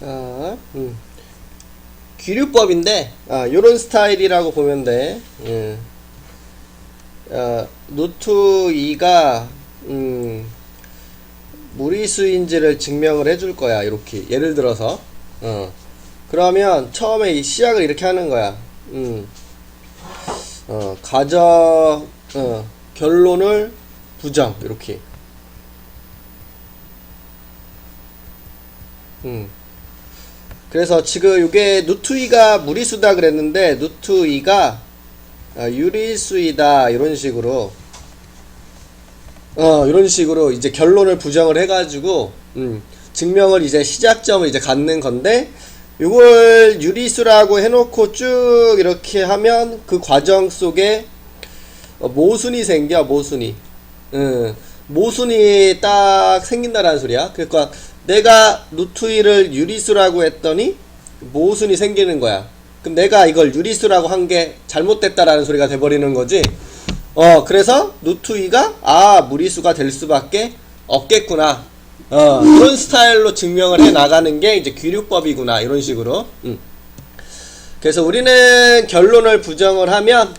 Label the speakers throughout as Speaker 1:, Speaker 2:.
Speaker 1: 아, 귀류법인데, 요런 스타일이라고 보면 돼. 노트 2가, 무리수인지를 증명을 해줄 거야. 이렇게. 예를 들어서. 그러면 처음에 이 시작을 이렇게 하는 거야. 결론을 부정. 이렇게. 그래서 지금 이게 누트이가 무리수다 그랬는데 누트이가 유리수이다 이런 식으로 이제 결론을 부정을 해가지고 증명을 이제 시작점을 이제 갖는 건데 이걸 유리수라고 해놓고 쭉 이렇게 하면 그 과정 속에 모순이 생겨. 모순이 딱 생긴다라는 소리야. 그러니까 내가 누트이를 유리수라고 했더니 모순이 생기는 거야. 그럼 내가 이걸 유리수라고 한 게 잘못됐다라는 소리가 돼버리는 거지. 그래서 누트이가 무리수가 될 수밖에 없겠구나. 이런 스타일로 증명을 해 나가는 게 이제 귀류법이구나. 이런 식으로. 그래서 우리는 결론을 부정을 하면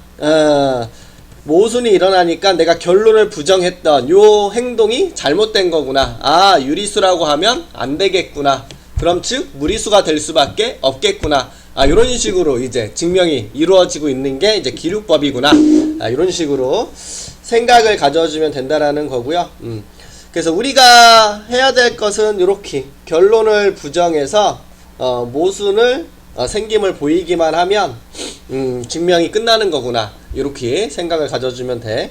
Speaker 1: 모순이 일어나니까 내가 결론을 부정했던 요 행동이 잘못된 거구나. 유리수라고 하면 안 되겠구나. 그럼 즉 무리수가 될 수밖에 없겠구나. 이런 식으로 이제 증명이 이루어지고 있는 게 이제 기류법이구나. 이런 식으로 생각을 가져주면 된다라는 거고요. 그래서 우리가 해야 될 것은 이렇게 결론을 부정해서 모순을 생김을 보이기만 하면 증명이 끝나는 거구나. 이렇게 생각을 가져주면 돼.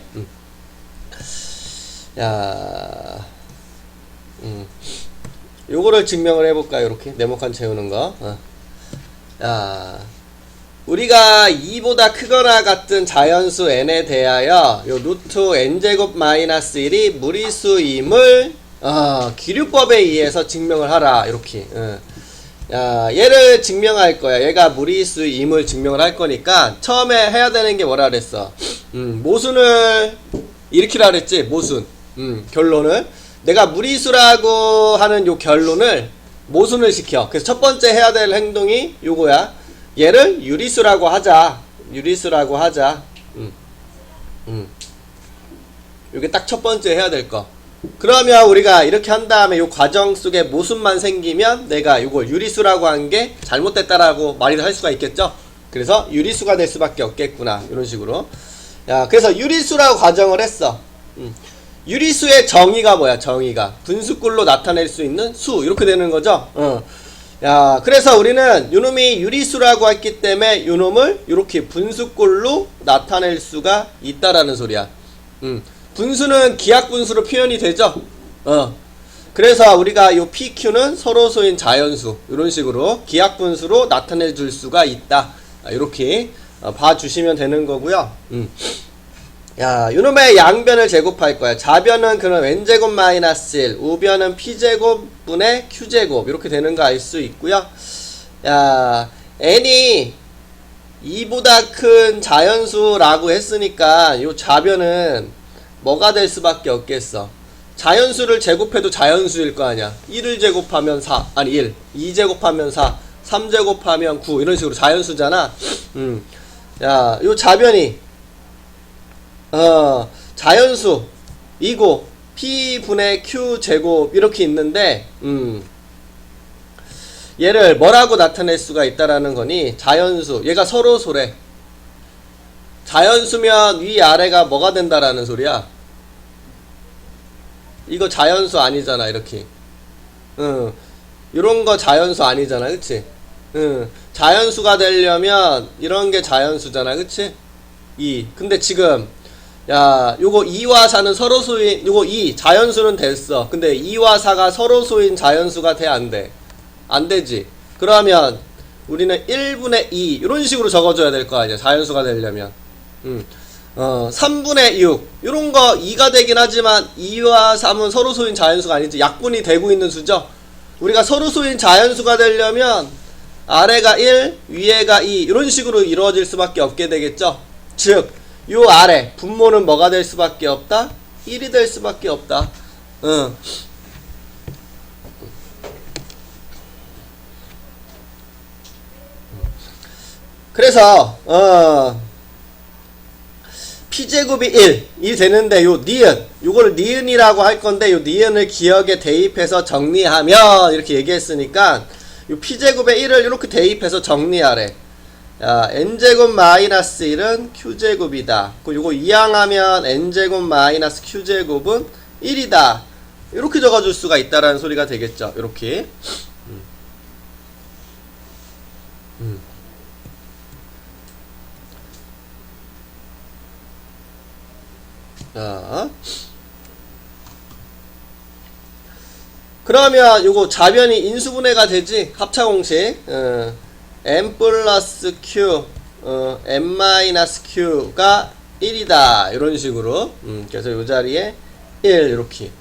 Speaker 1: 요거를 증명을 해볼까요? 이렇게 네모칸 채우는 거. 우리가 2보다 크거나 같은 자연수 n에 대하여 요 루트 n제곱 마이너스 1이 무리수임을 기류법에 의해서 증명을 하라. 이렇게. 얘를 증명할 거야. 얘가 무리수임을 증명을 할 거니까 처음에 해야 되는 게 뭐라 그랬어? 모순을 일으키라 그랬지. 모순. 결론을 내가 무리수라고 하는 요 결론을 모순을 시켜. 그래서 첫 번째 해야 될 행동이 요거야. 얘를 유리수라고 하자. 요게 딱 첫 번째 해야 될 거. 그러면 우리가 이렇게 한 다음에 요 과정 속에 모순만 생기면 내가 요걸 유리수라고 한 게 잘못됐다라고 말을 할 수가 있겠죠. 그래서 유리수가 될 수밖에 없겠구나. 이런 식으로. 그래서 유리수라고 과정을 했어. 유리수의 정의가 뭐야? 정의가 분수꼴로 나타낼 수 있는 수. 이렇게 되는 거죠. 그래서 우리는 요놈이 유리수라고 했기 때문에 요놈을 이렇게 분수꼴로 나타낼 수가 있다라는 소리야. 분수는 기하분수로 표현이 되죠. 그래서 우리가 요 PQ는 서로소인 자연수 이런 식으로 기하분수로 나타내 줄 수가 있다. 이렇게 봐주시면 되는 거고요. 요놈의 양변을 제곱할 거야. 좌변은 그럼 n제곱 마이너스 1, 우변은 p제곱분의 q제곱 이렇게 되는 거 알 수 있고요. n이 2보다 큰 자연수라고 했으니까 요 좌변은 뭐가 될 수밖에 없겠어. 자연수를 제곱해도 자연수일 거 아니야. 1을 제곱하면 4, 1, 2제곱하면 4, 3제곱하면 9 이런 식으로 자연수잖아. 요 좌변이 자연수 이고 p분의 q제곱 이렇게 있는데 얘를 뭐라고 나타낼 수가 있다라는 거니? 자연수. 얘가 서로소래. 자연수면 위아래가 뭐가 된다라는 소리야? 이거 자연수 아니잖아. 이렇게 이런 거 자연수 아니잖아. 그치? 자연수가 되려면 이런 게 자연수잖아. 그치? 근데 지금 요거 2와 4는 서로소인 요거 2 자연수는 됐어. 근데 2와 4가 서로소인 자연수가 돼? 안 돼? 안 되지. 그러면 우리는 1분의 2 이런 식으로 적어줘야 될 거 아니야. 자연수가 되려면 3분의 6 이런 거 2가 되긴 하지만 2와 3은 서로소인 자연수가 아니지. 약분이 되고 있는 수죠. 우리가 서로소인 자연수가 되려면 아래가 1 위에가 2 이런 식으로 이루어질 수밖에 없게 되겠죠. 즉 요 아래 분모는 뭐가 될 수밖에 없다? 1이 될 수밖에 없다. 그래서 p제곱이 1 되는데 요 니은 요거를 니은이라고 할 건데 요 니은을 기억에 대입해서 정리하면 이렇게 얘기했으니까 요 p제곱의 1을 이렇게 대입해서 정리하래. 야, n제곱 마이너스 1은 q제곱이다. 요거 이항하면 n제곱 마이너스 q제곱은 1이다. 이렇게 적어줄 수가 있다라는 소리가 되겠죠. 이렇게. 자, 그러면 요거 좌변이 인수분해가 되지. 합차공식 m 플러스 q m 마이너스 q가 1이다 이런 식으로. 그래서 요 자리에 1 이렇게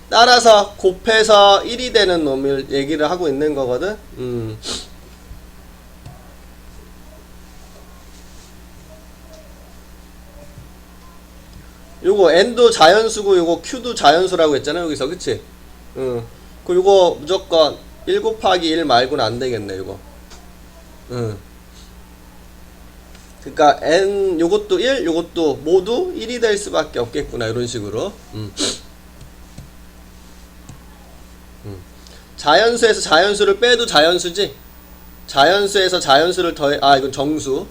Speaker 1: 따라서 곱해서 1이 되는 놈을 얘기를 하고 있는 거거든. 요거 n도 자연수고 요거 q도 자연수라고 했잖아요 여기서. 그치? 그 요거 무조건 1 곱하기 1 말고는 안 되겠네 요거. 그니까 n 요것도 1 요것도 모두 1이 될 수밖에 없겠구나 이런 식으로. 자연수에서 자연수를 빼도 자연수지. 자연수에서 자연수를 더해. 아 이건 정수.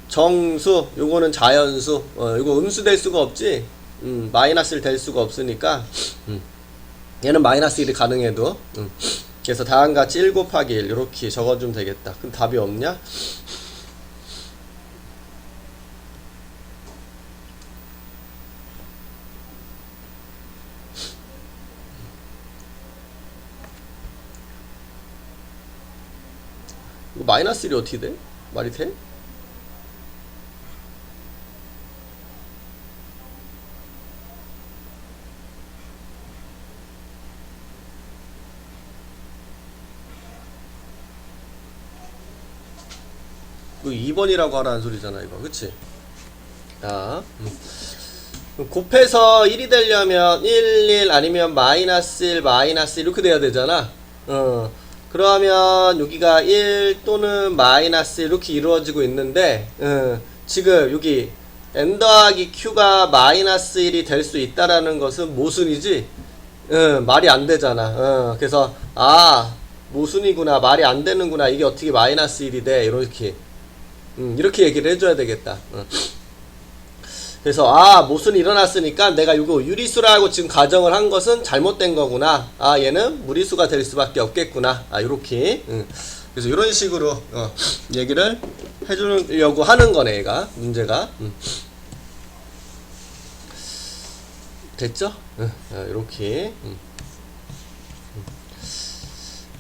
Speaker 1: 정수 요거는 자연수. 이거 음수 될 수가 없지. 마이너스 1 될 수가 없으니까 얘는 마이너스 1이 가능해도. 그래서 다음같이 1 곱하기 1 이렇게 적어주면 되겠다. 그럼 답이 없냐? 이거 마이너스 1이 어떻게 돼? 말이 돼? 이거 2번이라고 하라는 소리잖아 이거. 그치? 자, 곱해서 1이 되려면 1, 1 아니면 마이너스 1, 마이너스 1 이렇게 돼야 되잖아. 그러면 여기가 1 또는 마이너스 1 이렇게 이루어지고 있는데 지금 여기 n 더하기 q가 마이너스 1이 될 수 있다라는 것은 모순이지. 말이 안 되잖아. 그래서 아 모순이구나, 말이 안 되는구나, 이게 어떻게 마이너스 1이 돼, 이렇게 이렇게 얘기를 해줘야 되겠다. 그래서 아 모순이 일어났으니까 내가 이거 유리수라고 지금 가정을 한 것은 잘못된 거구나. 아 얘는 무리수가 될 수밖에 없겠구나. 아 요렇게. 그래서 이런 식으로 얘기를 해주려고 하는 거네 얘가. 문제가. 됐죠? 이렇게.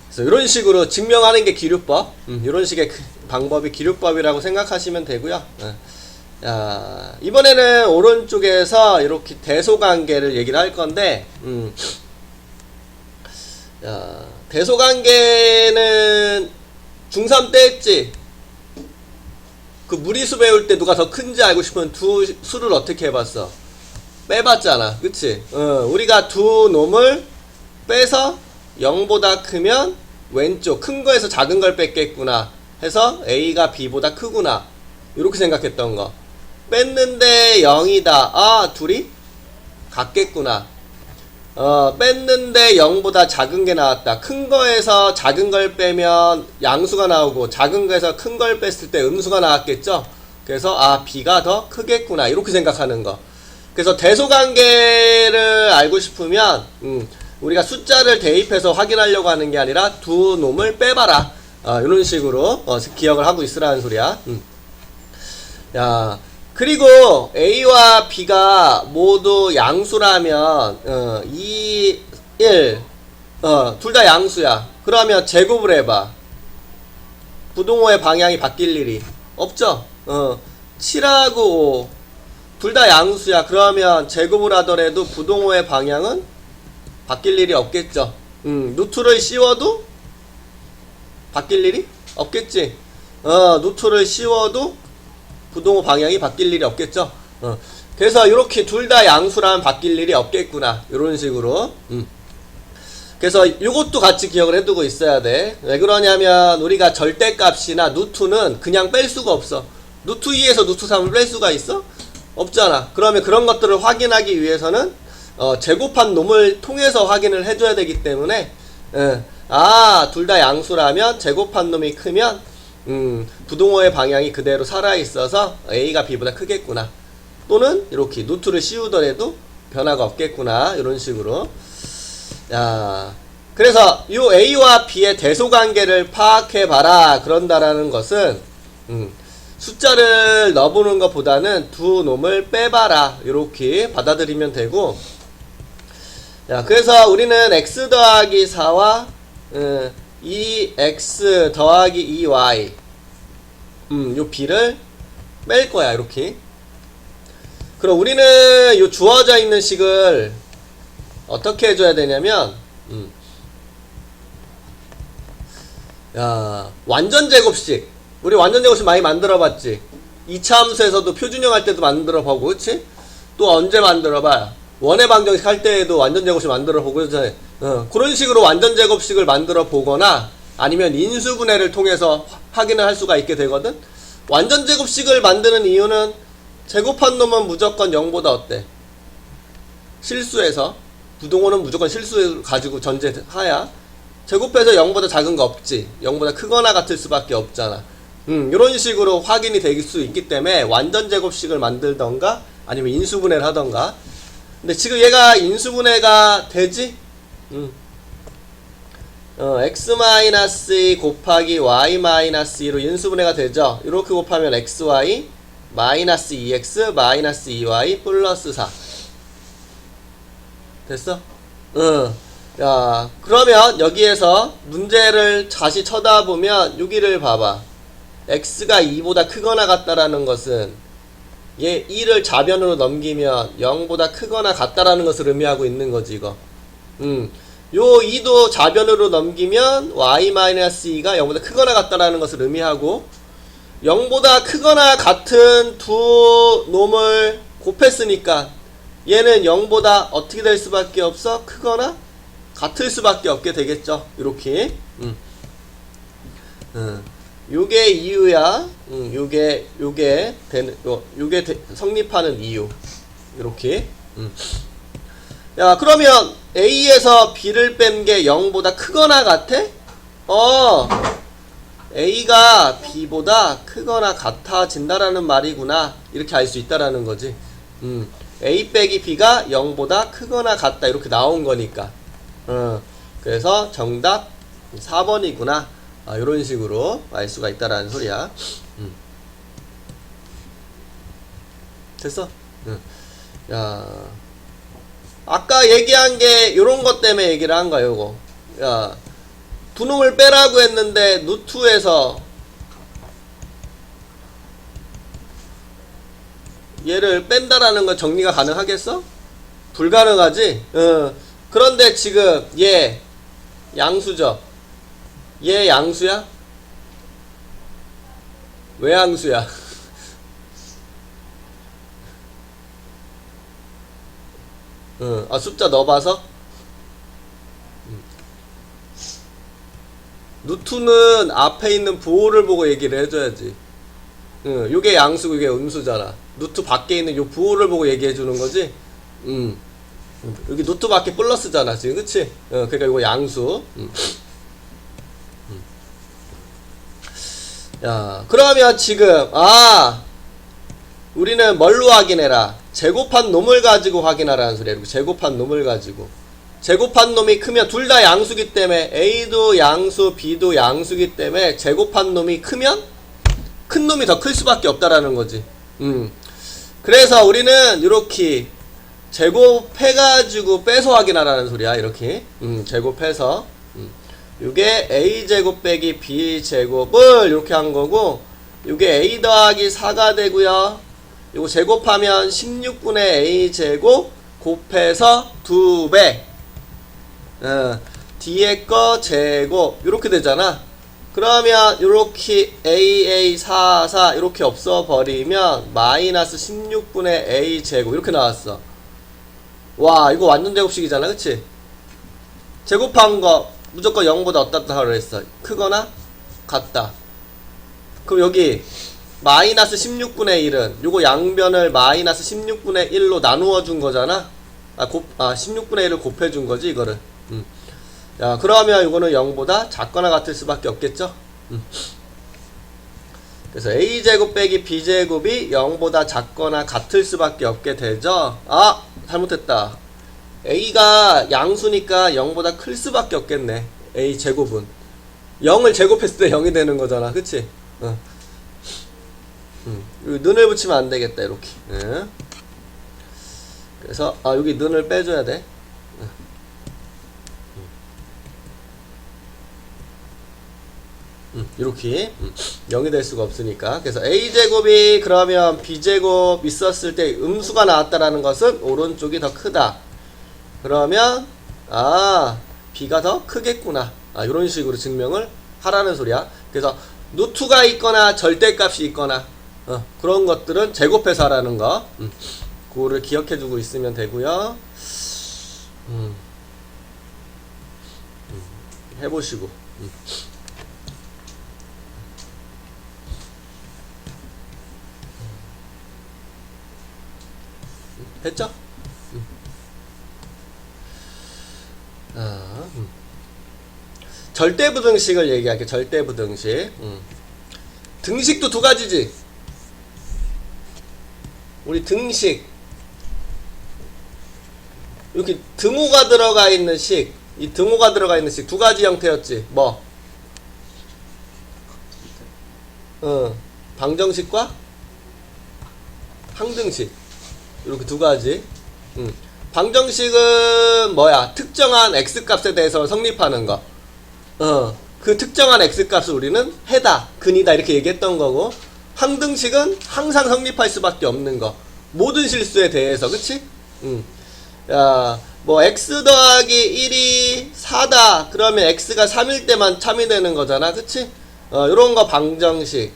Speaker 1: 그래서 이런 식으로 증명하는 게 기류법. 이런 식의 방법이 기류법이라고 생각하시면 되고요. 자, 이번에는 오른쪽에서 이렇게 대소관계를 얘기를 할 건데, 자, 대소관계는 중3 때 했지. 그 무리수 배울 때 누가 더 큰지 알고 싶으면 두 수를 어떻게 해봤어? 빼봤잖아. 그치? 우리가 두 놈을 빼서 0보다 크면 왼쪽 큰 거에서 작은 걸 뺐겠구나 해서 A가 B보다 크구나 이렇게 생각했던 거. 뺐는데 0이다. 아 둘이 같겠구나. 뺐는데 0보다 작은 게 나왔다. 큰 거에서 작은 걸 빼면 양수가 나오고 작은 거에서 큰 걸 뺐을 때 음수가 나왔겠죠. 그래서 아 B가 더 크겠구나 이렇게 생각하는 거. 그래서 대소관계를 알고 싶으면 우리가 숫자를 대입해서 확인하려고 하는 게 아니라 두 놈을 빼봐라. 이런 식으로 기억을 하고 있으라는 소리야. 야, 그리고 A와 B가 모두 양수라면 2, 1 둘 다 양수야. 그러면 제곱을 해봐. 부동호의 방향이 바뀔 일이 없죠. 7하고 5 둘 다 양수야. 그러면 제곱을 하더라도 부동호의 방향은 바뀔 일이 없겠죠. 루트를 씌워도 바뀔 일이 없겠지. 루트를 씌워도 부동호 방향이 바뀔 일이 없겠죠. 그래서 이렇게 둘 다 양수라면 바뀔 일이 없겠구나 이런 식으로. 그래서 이것도 같이 기억을 해두고 있어야 돼. 왜 그러냐면 우리가 절대값이나 누투는 그냥 뺄 수가 없어. 누투 2에서 누투 3을 뺄 수가 있어? 없잖아. 그러면 그런 것들을 확인하기 위해서는 제곱한 놈을 통해서 확인을 해줘야 되기 때문에 둘 다 양수라면 제곱한 놈이 크면 부동호의 방향이 그대로 살아있어서 A가 B보다 크겠구나. 또는 이렇게 누투를 씌우더라도 변화가 없겠구나. 이런 식으로. 야, 그래서 이 A와 B의 대소관계를 파악해봐라. 그런다라는 것은 숫자를 넣어보는 것보다는 두 놈을 빼봐라. 이렇게 받아들이면 되고, 야, 그래서 우리는 x 더하기 4와 2x 더하기 2y 요 b를 뺄 거야. 이렇게. 그럼 우리는 요 주어져 있는 식을 어떻게 해줘야 되냐면 야, 완전 제곱식. 우리 완전 제곱식 많이 만들어 봤지. 2차 함수에서도 표준형 할 때도 만들어 보고, 그치? 또 언제 만들어 봐? 원의 방정식 할 때에도 완전 제곱식 만들어 보고, 그런 식으로 완전 제곱식을 만들어 보거나 아니면 인수분해를 통해서 확인을 할 수가 있게 되거든. 완전 제곱식을 만드는 이유는 제곱한 놈은 무조건 0보다 어때? 실수해서. 부동호는 무조건 실수 가지고 전제하야. 제곱해서 0보다 작은 거 없지. 0보다 크거나 같을 수밖에 없잖아. 이런 식으로 확인이 될 수 있기 때문에 완전 제곱식을 만들던가 아니면 인수분해를 하던가. 근데 지금 얘가 인수분해가 되지? x-2 곱하기 y-2로 인수분해가 되죠. 이렇게 곱하면 xy 마이너스 2x 마이너스 2y 플러스 4 됐어? 야, 그러면 여기에서 문제를 다시 쳐다보면 여기를 봐봐. x가 2보다 크거나 같다라는 것은 얘 2를 좌변으로 넘기면 0보다 크거나 같다라는 것을 의미하고 있는 거지, 이거. 요 2도 좌변으로 넘기면 y-2가 0보다 크거나 같다라는 것을 의미하고 0보다 크거나 같은 두 놈을 곱했으니까 얘는 0보다 어떻게 될 수밖에 없어? 크거나 같을 수밖에 없게 되겠죠. 이렇게. 요게 이유야. 요게 성립하는 이유. 이렇게. 야, 그러면 A에서 B를 뺀 게 0보다 크거나 같아? A가 B보다 크거나 같아진다라는 말이구나. 이렇게 알 수 있다라는 거지. A 빼기 B가 0보다 크거나 같다. 이렇게 나온 거니까. 그래서 정답 4번이구나. 이런 식으로 알 수가 있다라는 소리야. 됐어? 야, 아까 얘기한 게 요런 것 때문에 얘기를 한 거야. 요거. 야, 두 놈을 빼라고 했는데 누투에서 얘를 뺀다라는 건 정리가 가능하겠어? 불가능하지? 그런데 지금 얘 양수죠. 얘 양수야? 왜 양수야? 숫자 넣어봐서? 누투는 앞에 있는 부호를 보고 얘기를 해줘야지. 요게 양수고 이게 음수잖아. 누투 밖에 있는 요 부호를 보고 얘기해주는 거지. 여기 누투 밖에 플러스잖아 지금, 그치? 그러니까 이거 양수. 야, 그러면 지금 우리는 뭘로 확인해라? 제곱한 놈을 가지고 확인하라는 소리야. 이렇게 제곱한 놈을 가지고. 제곱한 놈이 크면 둘 다 양수기 때문에 A도 양수 B도 양수기 때문에 제곱한 놈이 크면 큰 놈이 더 클 수밖에 없다라는 거지. 그래서 우리는 이렇게 제곱해가지고 빼서 확인하라는 소리야. 이렇게 제곱해서 요게 A제곱 빼기 B제곱을 이렇게 한 거고, 요게 A 더하기 4가 되고요. 요거 제곱하면 16분의 A제곱 곱해서 2배 뒤에 거 제곱 이렇게 되잖아. 그러면 요렇게 AA44 이렇게 없어버리면 마이너스 16분의 A제곱 이렇게 나왔어. 와, 이거 완전 제곱식이잖아, 그치? 제곱한 거 무조건 0보다 어떻다 그랬어. 크거나 같다. 그럼 여기 마이너스 16분의 1은 요거 양변을 마이너스 16분의 1로 나누어 준 거잖아. 16분의 1을 곱해 준 거지 이거를. 야, 그러면 이거는 0보다 작거나 같을 수밖에 없겠죠? 그래서 a제곱 빼기 b제곱이 0보다 작거나 같을 수밖에 없게 되죠? 아! 잘못했다. a가 양수니까 0보다 클 수밖에 없겠네. a제곱은 0을 제곱했을 때 0이 되는 거잖아. 그치? 눈을 붙이면 안 되겠다. 이렇게. 그래서 여기 눈을 빼줘야 돼. 이렇게 0이 될 수가 없으니까. 그래서 a제곱이 그러면 b제곱 있었을 때 음수가 나왔다라는 것은 오른쪽이 더 크다. 그러면 b가 더 크겠구나. 이런 식으로 증명을 하라는 소리야. 그래서 루트가 있거나 절대값이 있거나 그런 것들은 제곱해서 하라는 거. 그거를 기억해 두고 있으면 되고요. 해보시고. 됐죠? 절대부등식을 얘기할게. 절대부등식. 등식도 두 가지지. 우리 등식 이렇게 등호가 들어가 있는 식, 이 등호가 들어가 있는 식 두 가지 형태였지. 뭐? 방정식과 항등식. 이렇게 두 가지. 방정식은 뭐야? 특정한 x값에 대해서 성립하는 거. 그 특정한 x값을 우리는 해다, 근이다 이렇게 얘기했던 거고, 항등식은 항상 성립할 수밖에 없는 거. 모든 실수에 대해서. 그치? 야, 뭐 x 더하기 1이 4다 그러면 x가 3일 때만 참이 되는 거잖아. 그치? 요런 거 방정식.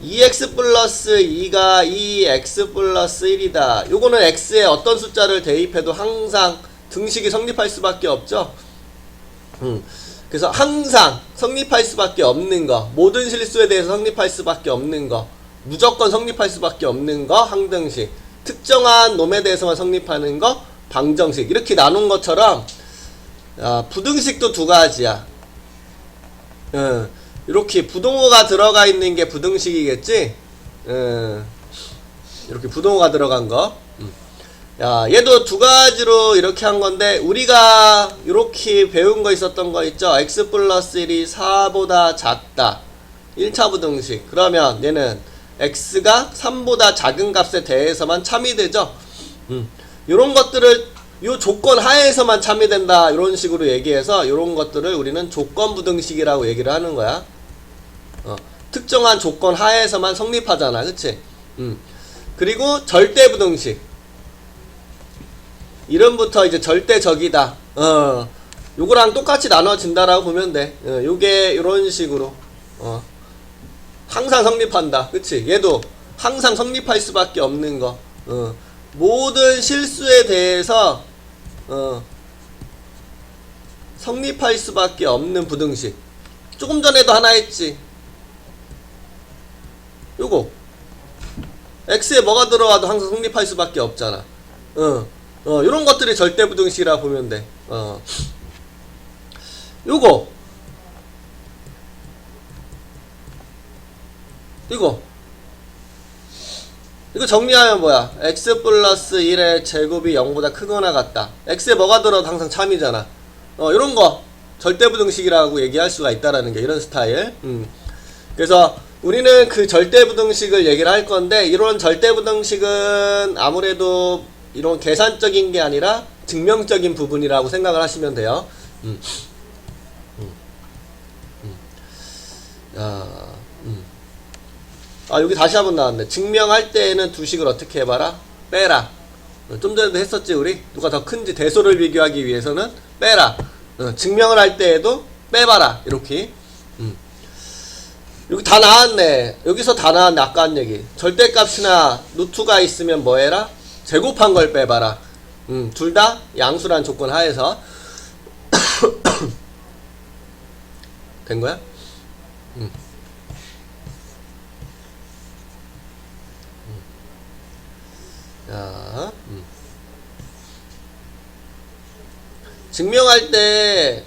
Speaker 1: 2x 플러스 2가 2x 플러스 1이다. 요거는 x에 어떤 숫자를 대입해도 항상 등식이 성립할 수밖에 없죠. 그래서 항상 성립할 수밖에 없는 거, 모든 실수에 대해서 성립할 수밖에 없는 거, 무조건 성립할 수밖에 없는 거 항등식, 특정한 놈에 대해서만 성립하는 거 방정식. 이렇게 나눈 것처럼 부등식도 두 가지야. 이렇게 부동호가 들어가 있는 게 부등식이겠지. 이렇게 부동호가 들어간 거. 야, 얘도 두 가지로 이렇게 한 건데, 우리가 이렇게 배운 거 있었던 거 있죠? x 플러스 1이 4보다 작다. 1차 부등식. 그러면 얘는 x가 3보다 작은 값에 대해서만 참이 되죠? 요런 것들을 요 조건 하에서만 참이 된다. 이런 식으로 얘기해서 요런 것들을 우리는 조건 부등식이라고 얘기를 하는 거야. 특정한 조건 하에서만 성립하잖아. 그치? 그리고 절대 부등식. 이름부터 이제 절대적이다. 요거랑 똑같이 나눠진다라고 보면 돼. 요게 요런 식으로 항상 성립한다. 그치? 얘도 항상 성립할 수밖에 없는 거. 모든 실수에 대해서 성립할 수밖에 없는 부등식. 조금 전에도 하나 했지. 요거 x에 뭐가 들어와도 항상 성립할 수밖에 없잖아. 요런 것들이 절대부등식이라 보면 돼. 요거 이거 정리하면 뭐야? x 플러스 1의 제곱이 0보다 크거나 같다. x에 뭐가 들어도 항상 참이잖아. 요런 거 절대부등식이라고 얘기할 수가 있다라는 게 이런 스타일. 그래서 우리는 그 절대부등식을 얘기를 할 건데, 이런 절대부등식은 아무래도 이런 계산적인 게 아니라 증명적인 부분이라고 생각을 하시면 돼요. 여기 다시 한번 나왔네. 증명할 때에는 두 식을 어떻게 해봐라? 빼라. 좀 전에도 했었지 우리? 누가 더 큰지 대소를 비교하기 위해서는 빼라. 증명을 할 때에도 빼봐라. 이렇게. 여기 다 나왔네. 여기서 다 나왔네. 아까 한 얘기. 절대값이나 루트가 있으면 뭐 해라? 제곱한 걸 빼봐라. 둘 다 양수란 조건 하에서. 된 거야? 음. 자, 증명할 때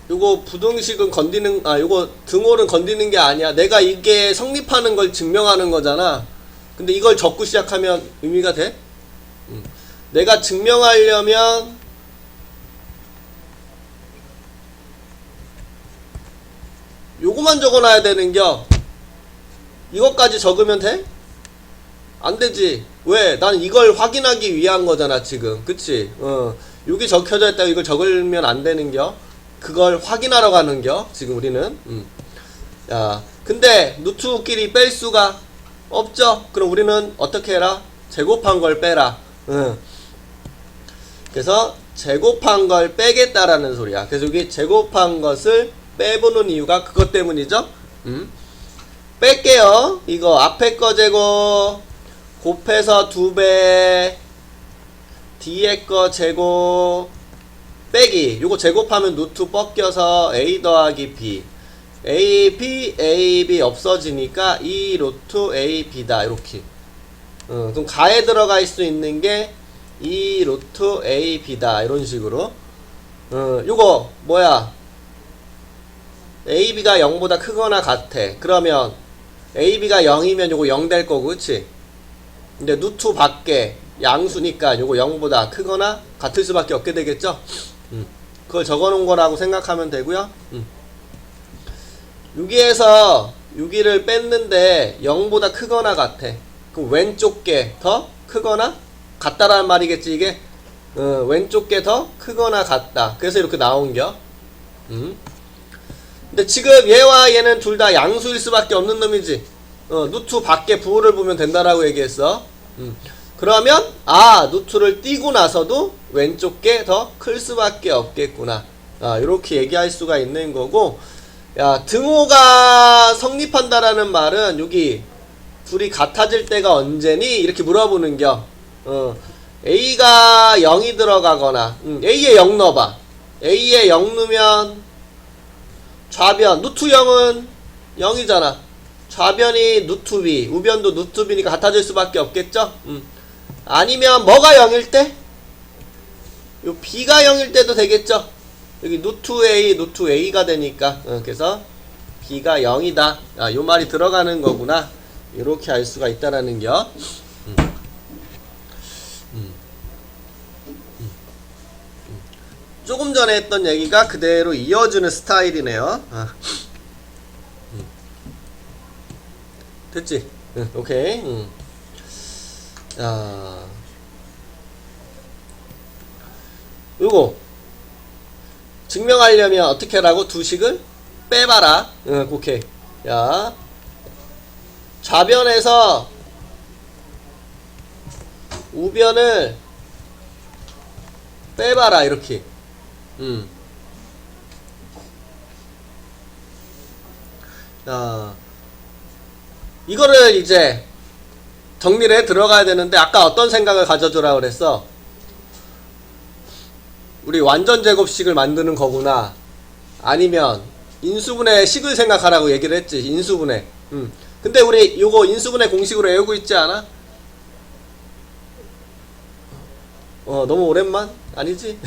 Speaker 1: 요거 부등식은 건드는, 요거 등호는 건드는 게 아니야. 내가 이게 성립하는 걸 증명하는 거잖아. 근데 이걸 적고 시작하면 의미가 돼? 내가 증명하려면 요거만 적어놔야 되는겨. 이것까지 적으면 돼? 안 되지. 왜? 난 이걸 확인하기 위한 거잖아, 지금. 그치? 여기 적혀져 있다고 이걸 적으면 안 되는겨. 그걸 확인하러 가는겨, 지금 우리는. 야, 근데 루트끼리 뺄 수가 없죠? 그럼 우리는 어떻게 해라? 제곱한 걸 빼라. 그래서 제곱한 걸 빼겠다라는 소리야. 그래서 여기 제곱한 것을 빼보는 이유가 그것 때문이죠. 뺄게요. 이거 앞에 거 제곱 곱해서 2배 뒤에 거 제곱 빼기. 요거 제곱하면 루트 벗겨서 a 더하기 b a b 없어지니까 2 루트 a b다. 이렇게. 그럼 가에 들어갈 수 있는 게 2 루트 a b다. 이런 식으로. 요거 뭐야? a b가 0보다 크거나 같아. 그러면 a b가 0이면 요거 0 될 거고, 그치? 근데 루트 밖에 양수니까 요거 0보다 크거나 같을 수밖에 없게 되겠죠? 그걸 적어 놓은 거라고 생각하면 되고요. 여기에서 6기를 뺐는데 0보다 크거나 같아. 그럼 왼쪽 게 더 크거나 같다라는 말이겠지, 이게? 왼쪽 게 더 크거나 같다. 그래서 이렇게 나온겨. 근데 지금 얘와 얘는 둘 다 양수일 수밖에 없는 놈이지. 루트 밖에 부호를 보면 된다라고 얘기했어. 그러면 루트를 띄고 나서도 왼쪽 게 더 클 수밖에 없겠구나. 이렇게 얘기할 수가 있는 거고. 야, 등호가 성립한다라는 말은 여기 둘이 같아질 때가 언제니? 이렇게 물어보는겨. A가 0이 들어가거나 A에 0 넣어봐. A에 0 넣으면 좌변 루트 0은 0이잖아. 좌변이 루트 B, 우변도 루트 B니까 같아질 수밖에 없겠죠? 아니면 뭐가 0일 때? 요 B가 0일 때도 되겠죠? 여기 루트 A, 루트 A가 되니까. 그래서 B가 0이다. 요 말이 들어가는 거구나. 이렇게 알 수가 있다라는 겨. 조금 전에 했던 얘기가 그대로 이어지는 스타일이네요. 됐지? 오케이. 자, 요거 증명하려면 어떻게 하라고? 두 식을 빼봐라. 오케이. 야, 좌변에서 우변을 빼봐라. 이렇게. 자, 이거를 이제 정리를 해 들어가야 되는데, 아까 어떤 생각을 가져주라 그랬어? 우리 완전 제곱식을 만드는 거구나. 아니면 인수분해 식을 생각하라고 얘기를 했지. 인수분해. 근데 우리 요거 인수분해 공식으로 외우고 있지 않아? 너무 오랜만? 아니지?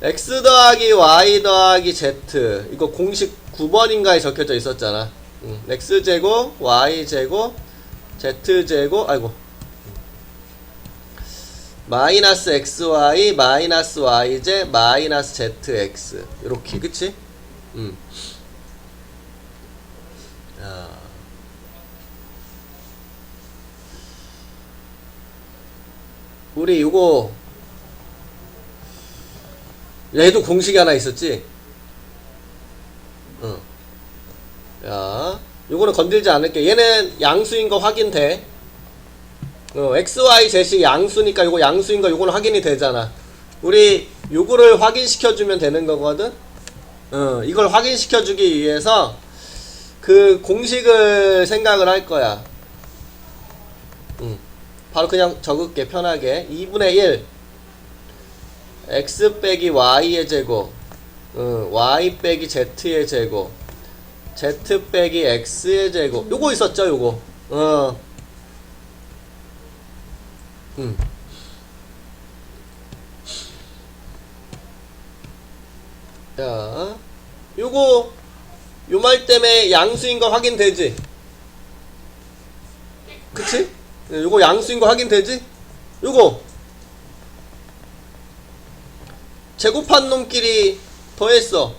Speaker 1: x 더하기 y 더하기 z, 이거 공식 9번인가에 적혀져 있었잖아. x제곱 y제곱 z제곱 마이너스 xy 마이너스 y제 마이너스 zx 요렇게. 그치? 우리 요거 얘도 공식이 하나 있었지? 야, 요거는 건들지 않을게. 얘는 양수인 거 확인돼. x, y, z이 양수니까 요거 양수인 거 요거는 확인이 되잖아. 우리 요거를 확인시켜주면 되는 거거든? 이걸 확인시켜주기 위해서 그 공식을 생각을 할 거야. 바로 그냥 적을게, 편하게. 2분의 1 x 빼기 y의 제곱 y 빼기 z의 제곱, z 빼기 x의 제곱. 요거 있었죠, 요거. 자, 요거 요 말 때문에 양수인 거 확인되지? 그치? 요거 양수인 거 확인되지? 요거 제곱한 놈끼리 더했어.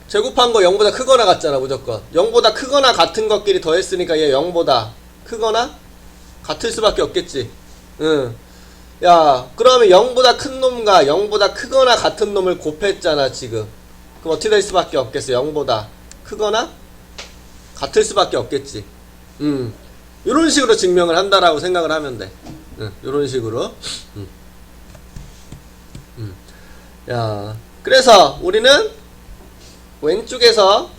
Speaker 1: 제곱한 거 0보다 크거나 같잖아, 무조건. 0보다 크거나 같은 것끼리 더했으니까 얘 0보다 크거나 같을 수밖에 없겠지. 응. 야, 그러면 0보다 큰 놈과 0보다 크거나 같은 놈을 곱했잖아, 지금. 그럼 어떻게 될 수밖에 없겠어? 0보다 크거나 같을 수밖에 없겠지. 요런 식으로 증명을 한다라고 생각을 하면 돼. 요런 식으로. 야, 그래서 우리는 왼쪽에서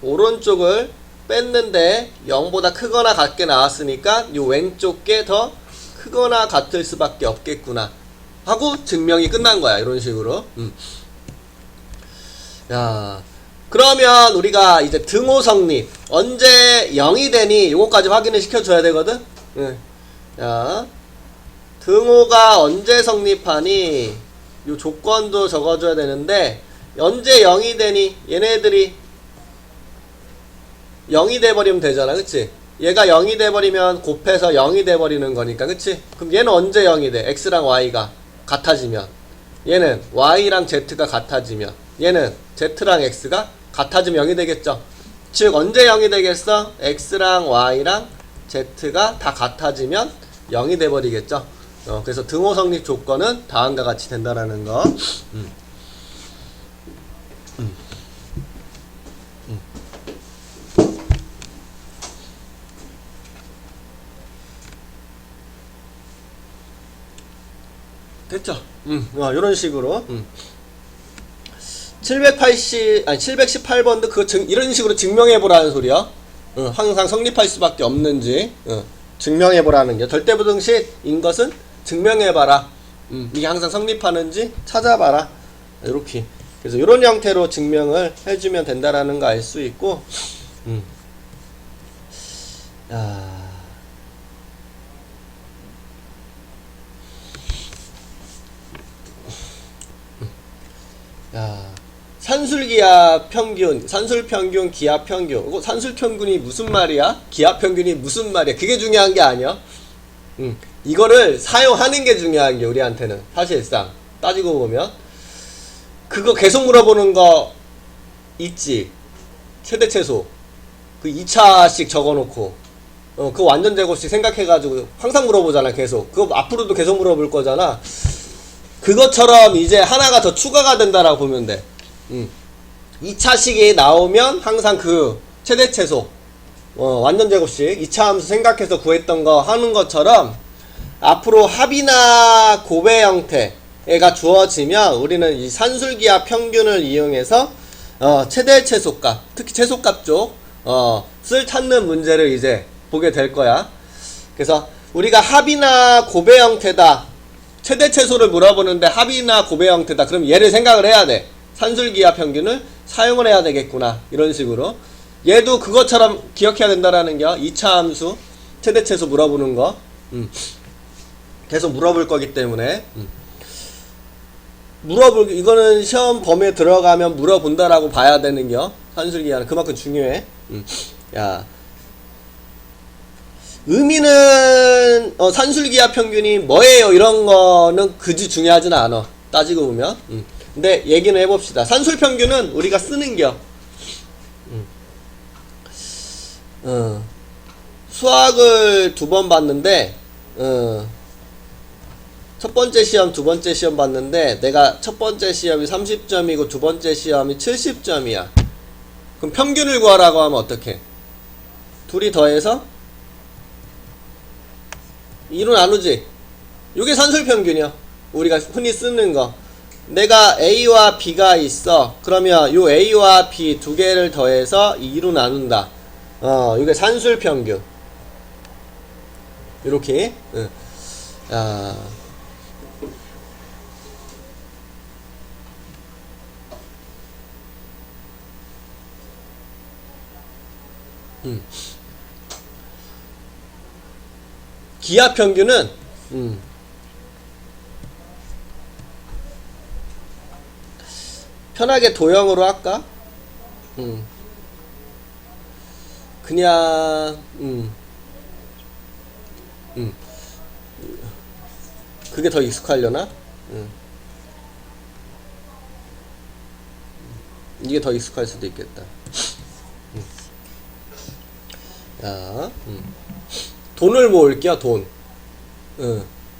Speaker 1: 오른쪽을 뺐는데 0보다 크거나 같게 나왔으니까 이 왼쪽 게 더 크거나 같을 수밖에 없겠구나 하고 증명이 끝난 거야. 이런 식으로. 야, 그러면 우리가 이제 등호 성립 언제 0이 되니 요거까지 확인을 시켜줘야 되거든. 야, 등호가 언제 성립하니 요 조건도 적어줘야 되는데 언제 0이 되니 얘네들이 0이 돼버리면 되잖아, 그치? 얘가 0이 돼버리면 곱해서 0이 돼버리는 거니까, 그치? 그럼 얘는 언제 0이 돼? x랑 y가 같아지면, 얘는 y랑 z가 같아지면, 얘는 z랑 x가 같아지면 0이 되겠죠? 즉 언제 0이 되겠어? x랑 y랑 z가 다 같아지면 0이 돼버리겠죠? 그래서 등호 성립 조건은 다음과 같이 된다라는 거. 됐죠? 요런 식으로. 718번도 이런 식으로 증명해보라는 소리야. 항상 성립할 수밖에 없는지, 증명해보라는 게. 절대부등식인 것은 증명해봐라. 이게 항상 성립하는지 찾아봐라. 이렇게. 그래서 이런 형태로 증명을 해주면 된다라는 거 알 수 있고, 산술기압 평균, 산술평균, 기압평균. 이거 산술평균이 무슨 말이야? 기압평균이 무슨 말이야? 그게 중요한 게 아니야. 이거를 사용하는 게 중요한 게 우리한테는 사실상 따지고 보면 그거 계속 물어보는 거 있지. 최대 최소 그 2차씩 적어놓고 그 완전 제곱식 생각해가지고 항상 물어보잖아. 계속 그거 앞으로도 계속 물어볼 거잖아. 그것처럼 이제 하나가 더 추가가 된다라고 보면 돼. 2차식이 나오면 항상 그 최대 최소 완전 제곱식 2차 함수 생각해서 구했던 거 하는 것처럼 앞으로 합이나 곱의 형태가 주어지면 우리는 이 산술기압 평균을 이용해서 최대 최소값, 특히 최소값 쪽을 찾는 문제를 이제 보게 될 거야. 그래서 우리가 합이나 곱의 형태다, 최대 최소를 물어보는데 합이나 곱의 형태다, 그럼 얘를 생각을 해야 돼. 산술기압 평균을 사용을 해야 되겠구나. 이런 식으로 얘도 그것처럼 기억해야 된다라는 게 2차 함수 최대 최소 물어보는 거 계속 물어볼 거기 때문에 이거는 시험 범위에 들어가면 물어본다라고 봐야 되는 겨. 산술기압은 그만큼 중요해. 야, 의미는 산술기압 평균이 뭐예요? 이런 거는 그지 중요하진 않아. 따지고 보면. 근데 얘기는 해봅시다. 산술평균은 우리가 쓰는겨. 수학을 2번 봤는데 첫 번째 시험, 두 번째 시험 봤는데 내가 첫 번째 시험이 30점이고 두 번째 시험이 70점이야. 그럼 평균을 구하라고 하면 어떡해? 둘이 더해서 2로 나누지. 이게 산술평균이야. 우리가 흔히 쓰는 거. 내가 A와 B가 있어. 그러면 요 A와 B 두 개를 더해서 2로 나눈다. 이게 산술평균. 이렇게. 기하 평균은 편하게 도형으로 할까? 그냥 그게 더 익숙하려나? 이게 더 익숙할 수도 있겠다. 야, 돈을 모을게요. 돈.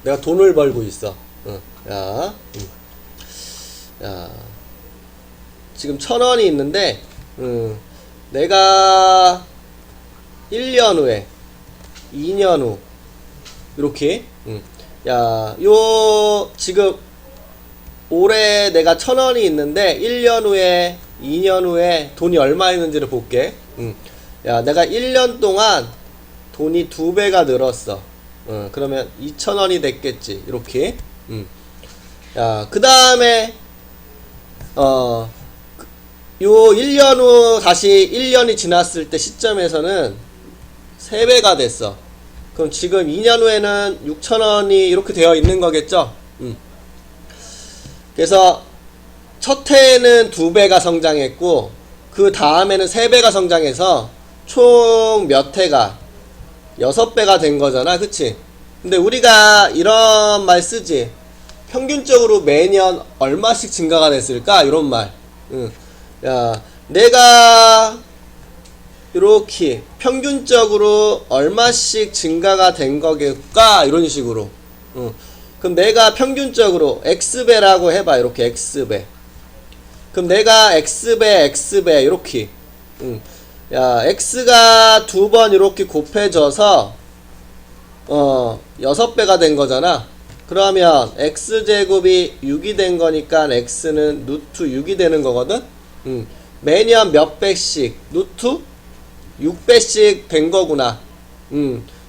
Speaker 1: 내가 돈을 벌고 있어. 야, 야, 지금 1,000원이 있는데, 내가 1년 후에, 2년 후, 이렇게, 야, 지금 올해 내가 1,000원이 있는데 1년 후에 2년 후에 돈이 얼마 있는지를 볼게. 야, 내가 1년 동안 돈이 2배가 늘었어. 그러면 2,000원이 됐겠지. 이렇게. 야, 그 다음에 요 1년 후 다시 1년이 지났을 때 시점에서는 3배가 됐어. 그럼 지금 2년 후에는 6,000원이 이렇게 되어 있는 거겠죠? 그래서 첫 해에는 2배가 성장했고 그 다음에는 3배가 성장해서 총 몇 해가 6배가 된 거잖아. 그치? 근데 우리가 이런 말 쓰지. 평균적으로 매년 얼마씩 증가가 됐을까? 이런 말. 야, 내가 이렇게 평균적으로 얼마씩 증가가 된 거겠까? 이런 식으로. 그럼 내가 평균적으로 X배라고 해봐. 이렇게 X배. 그럼 내가 X배, X배, 이렇게. 야, X가 2번 이렇게 곱해져서, 6배가 된 거잖아. 그러면 X제곱이 6이 된 거니까 X는 루트 6이 되는 거거든? 매년 몇 배씩? 루트 6배씩 된 거구나.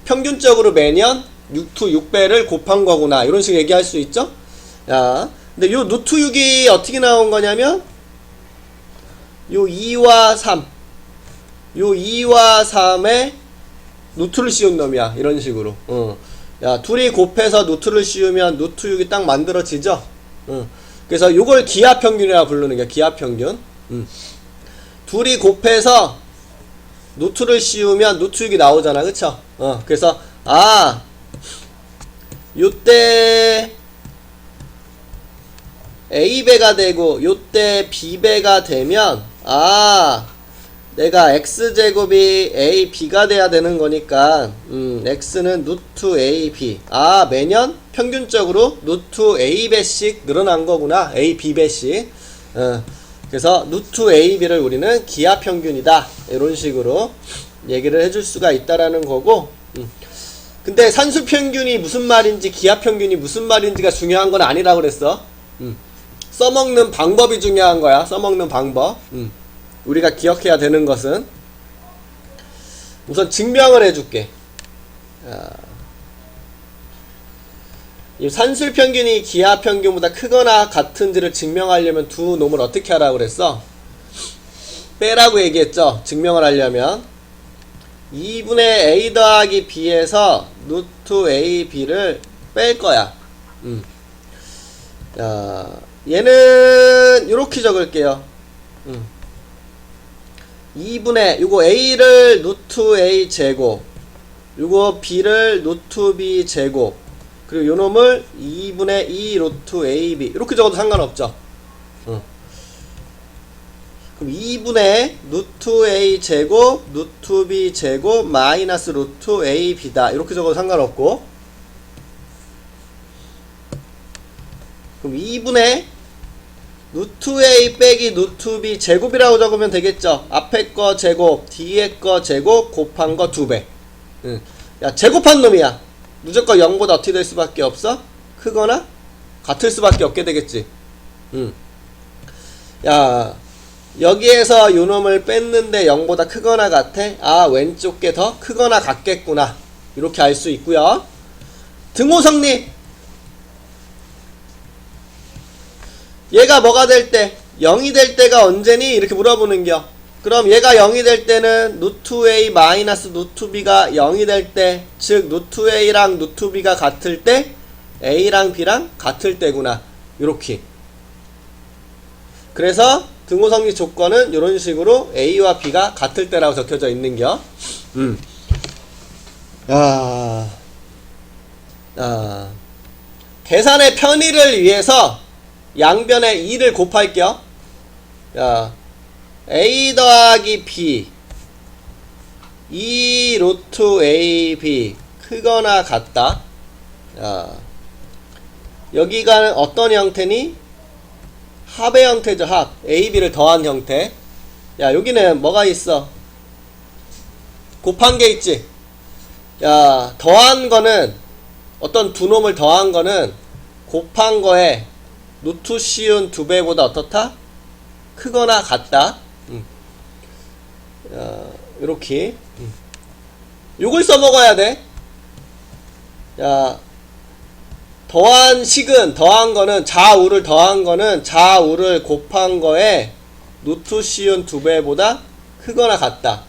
Speaker 1: 평균적으로 매년 루트 6배를 곱한 거구나. 이런 식으로 얘기할 수 있죠? 야, 근데 요 루트 6이 어떻게 나온 거냐면, 요 2와 3. 요 2와 3에 루트를 씌운 놈이야. 이런 식으로. 야, 둘이 곱해서 루트를 씌우면 루트 6이 딱 만들어지죠? 그래서 요걸 기하평균이라고 부르는 거야. 기하평균. 둘이 곱해서 루트를 씌우면 루트 6이 나오잖아. 그쵸? 그래서, 요때 A배가 되고 요때 B배가 되면 내가 X제곱이 AB가 돼야 되는 거니까 X는 루트 AB. 매년 평균적으로 루트 A배씩 늘어난 거구나. AB배씩. 그래서 루트 AB를 우리는 기하평균이다. 이런 식으로 얘기를 해줄 수가 있다라는 거고. 근데 산수평균이 무슨 말인지 기하평균이 무슨 말인지가 중요한 건 아니라고 그랬어. 써먹는 방법이 중요한 거야. 써먹는 방법. 우리가 기억해야 되는 것은 우선 증명을 해줄게. 이 산술평균이 기하평균보다 크거나 같은지를 증명하려면 두 놈을 어떻게 하라고 그랬어? 빼라고 얘기했죠. 증명을 하려면 2분의 A 더하기 B에서 루트 A, B를 뺄 거야. 얘는 요렇게 적을게요. 2분의 요거 A를 루트 A 제곱, 요거 B를 루트 B 제곱, 그리고 요놈을 2분의 2 루트 AB 이렇게 적어도 상관없죠. 그럼 2분의 루트 A 제곱 루트 B 제곱 마이너스 루트 AB다 이렇게 적어도 상관없고, 그럼 2분의 루트 A 빼기 루트 B 제곱이라고 적으면 되겠죠. 앞에 거 제곱, 뒤에 거 제곱, 곱한 거 2배. 야, 제곱한 놈이야. 무조건 0보다 어떻게 될 수밖에 없어? 크거나 같을 수밖에 없게 되겠지. 야, 여기에서 요 놈을 뺐는데 0보다 크거나 같아? 왼쪽 게 더 크거나 같겠구나. 이렇게 알 수 있고요. 등호성립. 얘가 뭐가 될 때? 0이 될 때가 언제니? 이렇게 물어보는겨. 그럼 얘가 0이 될 때는 루트 A 마이너스 루트 B가 0이 될 때, 즉 루트 A랑 루트 B가 같을 때 A랑 B랑 같을 때구나. 요렇게. 그래서 등호성립 조건은 이런 식으로 A와 B가 같을 때라고 적혀져 있는겨. 계산의 편의를 위해서 양변에 2를 곱할게요. A 더하기 B 2 루트 AB 크거나 같다. 여기가 어떤 형태니? 합의 형태죠. 합. AB를 더한 형태. 야, 여기는 뭐가 있어? 곱한 게 있지. 야, 더한 거는, 어떤 두 놈을 더한 거는 곱한 거에 루트 씌운 2배보다 어떻다? 크거나 같다. 요렇게. 요걸 써먹어야 돼. 야, 더한 식은, 더한 거는, 좌우를 더한 거는 좌우를 곱한 거에 루트 씌운 2배보다 크거나 같다.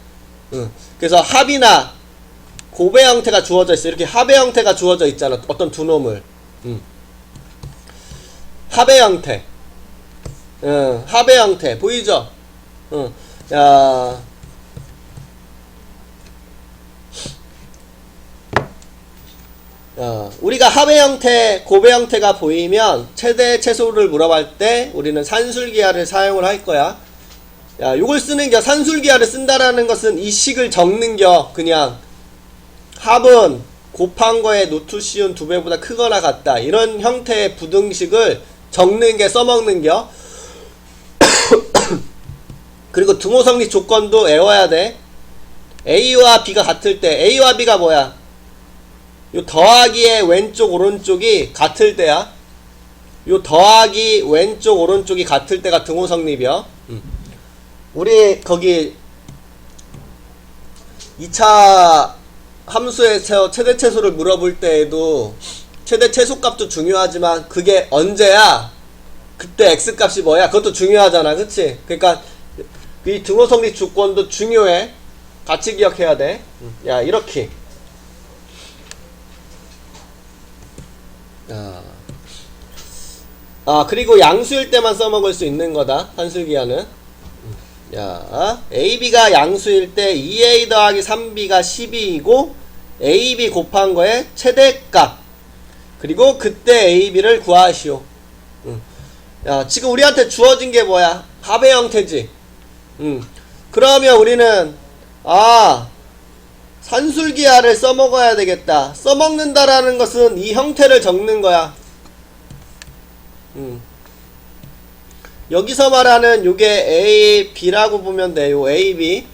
Speaker 1: 그래서 합이나 곱의 형태가 주어져 있어. 이렇게 합의 형태가 주어져 있잖아. 어떤 두 놈을. 합의 형태. 합의 형태. 보이죠? 야. 우리가 합의 형태, 곱의 형태가 보이면 최대 최소를 물어볼 때 우리는 산술기하를 사용을 할 거야. 야, 요걸 쓰는겨. 산술기하를 쓴다라는 것은 이 식을 적는겨. 그냥 합은 곱한 거에 루트 씌운 2배보다 크거나 같다. 이런 형태의 부등식을 적는게, 써먹는겨. 그리고 등호성립 조건도 외워야 돼. A와 B가 같을 때, A와 B가 뭐야? 요 더하기의 왼쪽 오른쪽이 같을 때야. 요 더하기 왼쪽 오른쪽이 같을 때가 등호성립이야. 우리 거기 2차 함수에서 최대 최소를 물어볼 때에도 최대 최소값도 중요하지만 그게 언제야? 그때 x값이 뭐야? 그것도 중요하잖아. 그치? 그러니까 이 등호성립 조건도 중요해. 같이 기억해야 돼. 야, 이렇게. 그리고 양수일 때만 써먹을 수 있는 거다. 산술기하는. 야, AB가 양수일 때 2A 더하기 3B가 12이고 AB 곱한 거에 최대값. 그리고 그때 AB를 구하시오. 야, 지금 우리한테 주어진 게 뭐야? 합의 형태지. 그러면 우리는 산술기하를 써먹어야 되겠다. 써먹는다라는 것은 이 형태를 적는 거야. 여기서 말하는 요게 A, B라고 보면 돼. 요 A, B.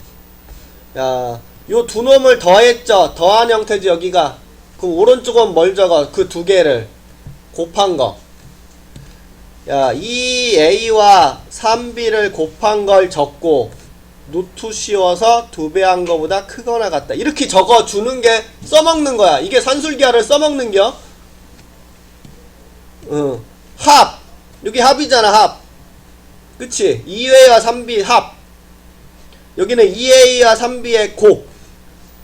Speaker 1: 야, 요 두 놈을 더했죠. 더한 형태지, 여기가. 그럼 오른쪽은 뭘 적어? 그 두 개를 곱한 거. 야, 2A와 3B를 곱한 걸 적고 루트 씌워서 2배 한 거보다 크거나 같다. 이렇게 적어주는 게 써먹는 거야. 이게 산술기하를 써먹는 겨. 합. 여기 합이잖아, 합. 그치? 2A와 3B 합. 여기는 2A와 3B의 곱.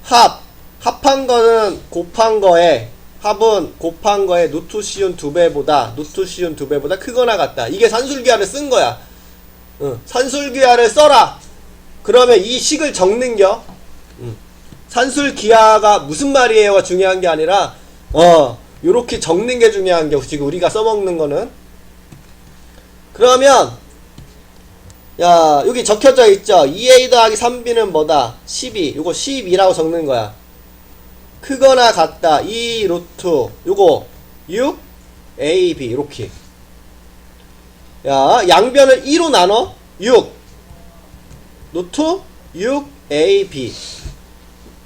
Speaker 1: 합. 합한 거는 곱한 거에, 합은 곱한 거에 루트 씌운 2배보다 크거나 같다. 이게 산술기하를 쓴 거야. 산술기하를 써라. 그러면 이 식을 적는겨. 산술기하가 무슨 말이에요가 중요한 게 아니라 요렇게 적는 게 중요한 게 지금 우리가 써먹는 거는. 그러면 야, 여기 적혀져 있죠. 2A 더하기 3B는 뭐다? 12. 요거 12라고 적는 거야. 크거나 같다. 2 루트 요거 6 AB 이렇게. 야, 양변을 2로 나눠. 6 루트 6 AB.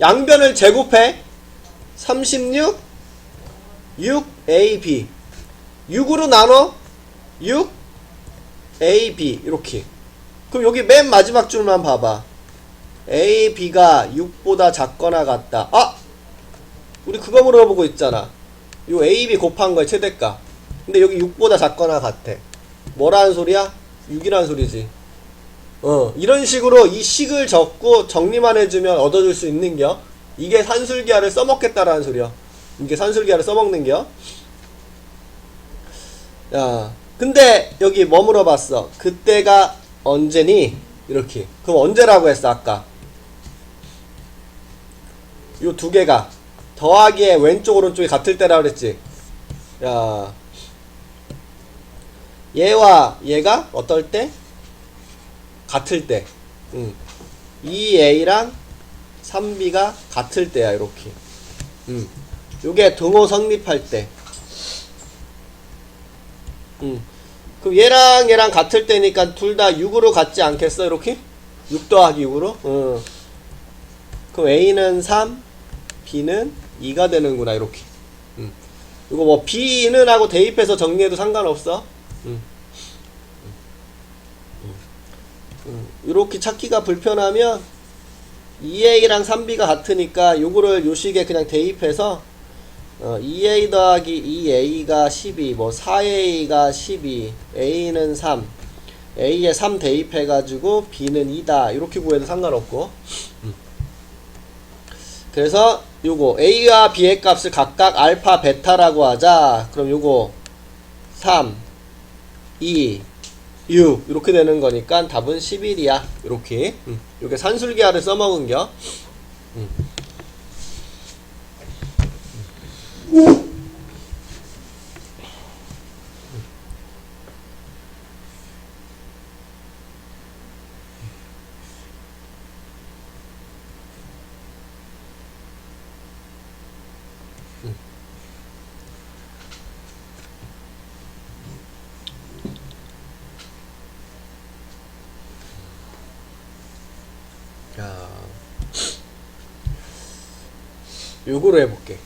Speaker 1: 양변을 제곱해. 36 6 AB. 6으로 나눠. 6 AB 이렇게. 그럼 여기 맨 마지막 줄만 봐봐. AB가 6보다 작거나 같다. 우리 그거 물어보고 있잖아. 요 AB 곱한 거에 최대값. 근데 여기 6보다 작거나 같아. 뭐라는 소리야? 6이라는 소리지. 이런 식으로 이 식을 적고 정리만 해주면 얻어줄 수 있는겨. 이게 산술기하를 써먹겠다라는 소리야. 이게 산술기하를 써먹는겨. 야, 근데 여기 뭐 물어봤어? 그때가 언제니? 이렇게. 그럼 언제라고 했어 아까? 요 두 개가 더하기에 왼쪽 오른쪽이 같을 때라 그랬지. 야, 얘와 얘가 어떨 때? 같을 때. 2a랑 3b가 같을 때야. 이렇게. 요게 등호 성립할 때. 그럼 얘랑 얘랑 같을 때니까 둘 다 6으로 같지 않겠어? 이렇게? 6 더하기 6으로? 그럼 a는 3, b는 2가 되는구나. 이렇게. 이거 뭐 b는 하고 대입해서 정리해도 상관없어. 이렇게 찾기가 불편하면 2a랑 3b가 같으니까 요거를 요식에 그냥 대입해서 2a 더하기 2a가 12, 뭐 4a가 12, a는 3, a에 3 대입해가지고 b는 2다. 이렇게 구해도 상관없고. 그래서 요거 a와 b의 값을 각각 알파, 베타라고 하자. 그럼 요거 3, 2, 6 이렇게 되는 거니까 답은 11이야. 이렇게. 요게 산술기하를 써먹은겨. 야, 요거로 해볼게.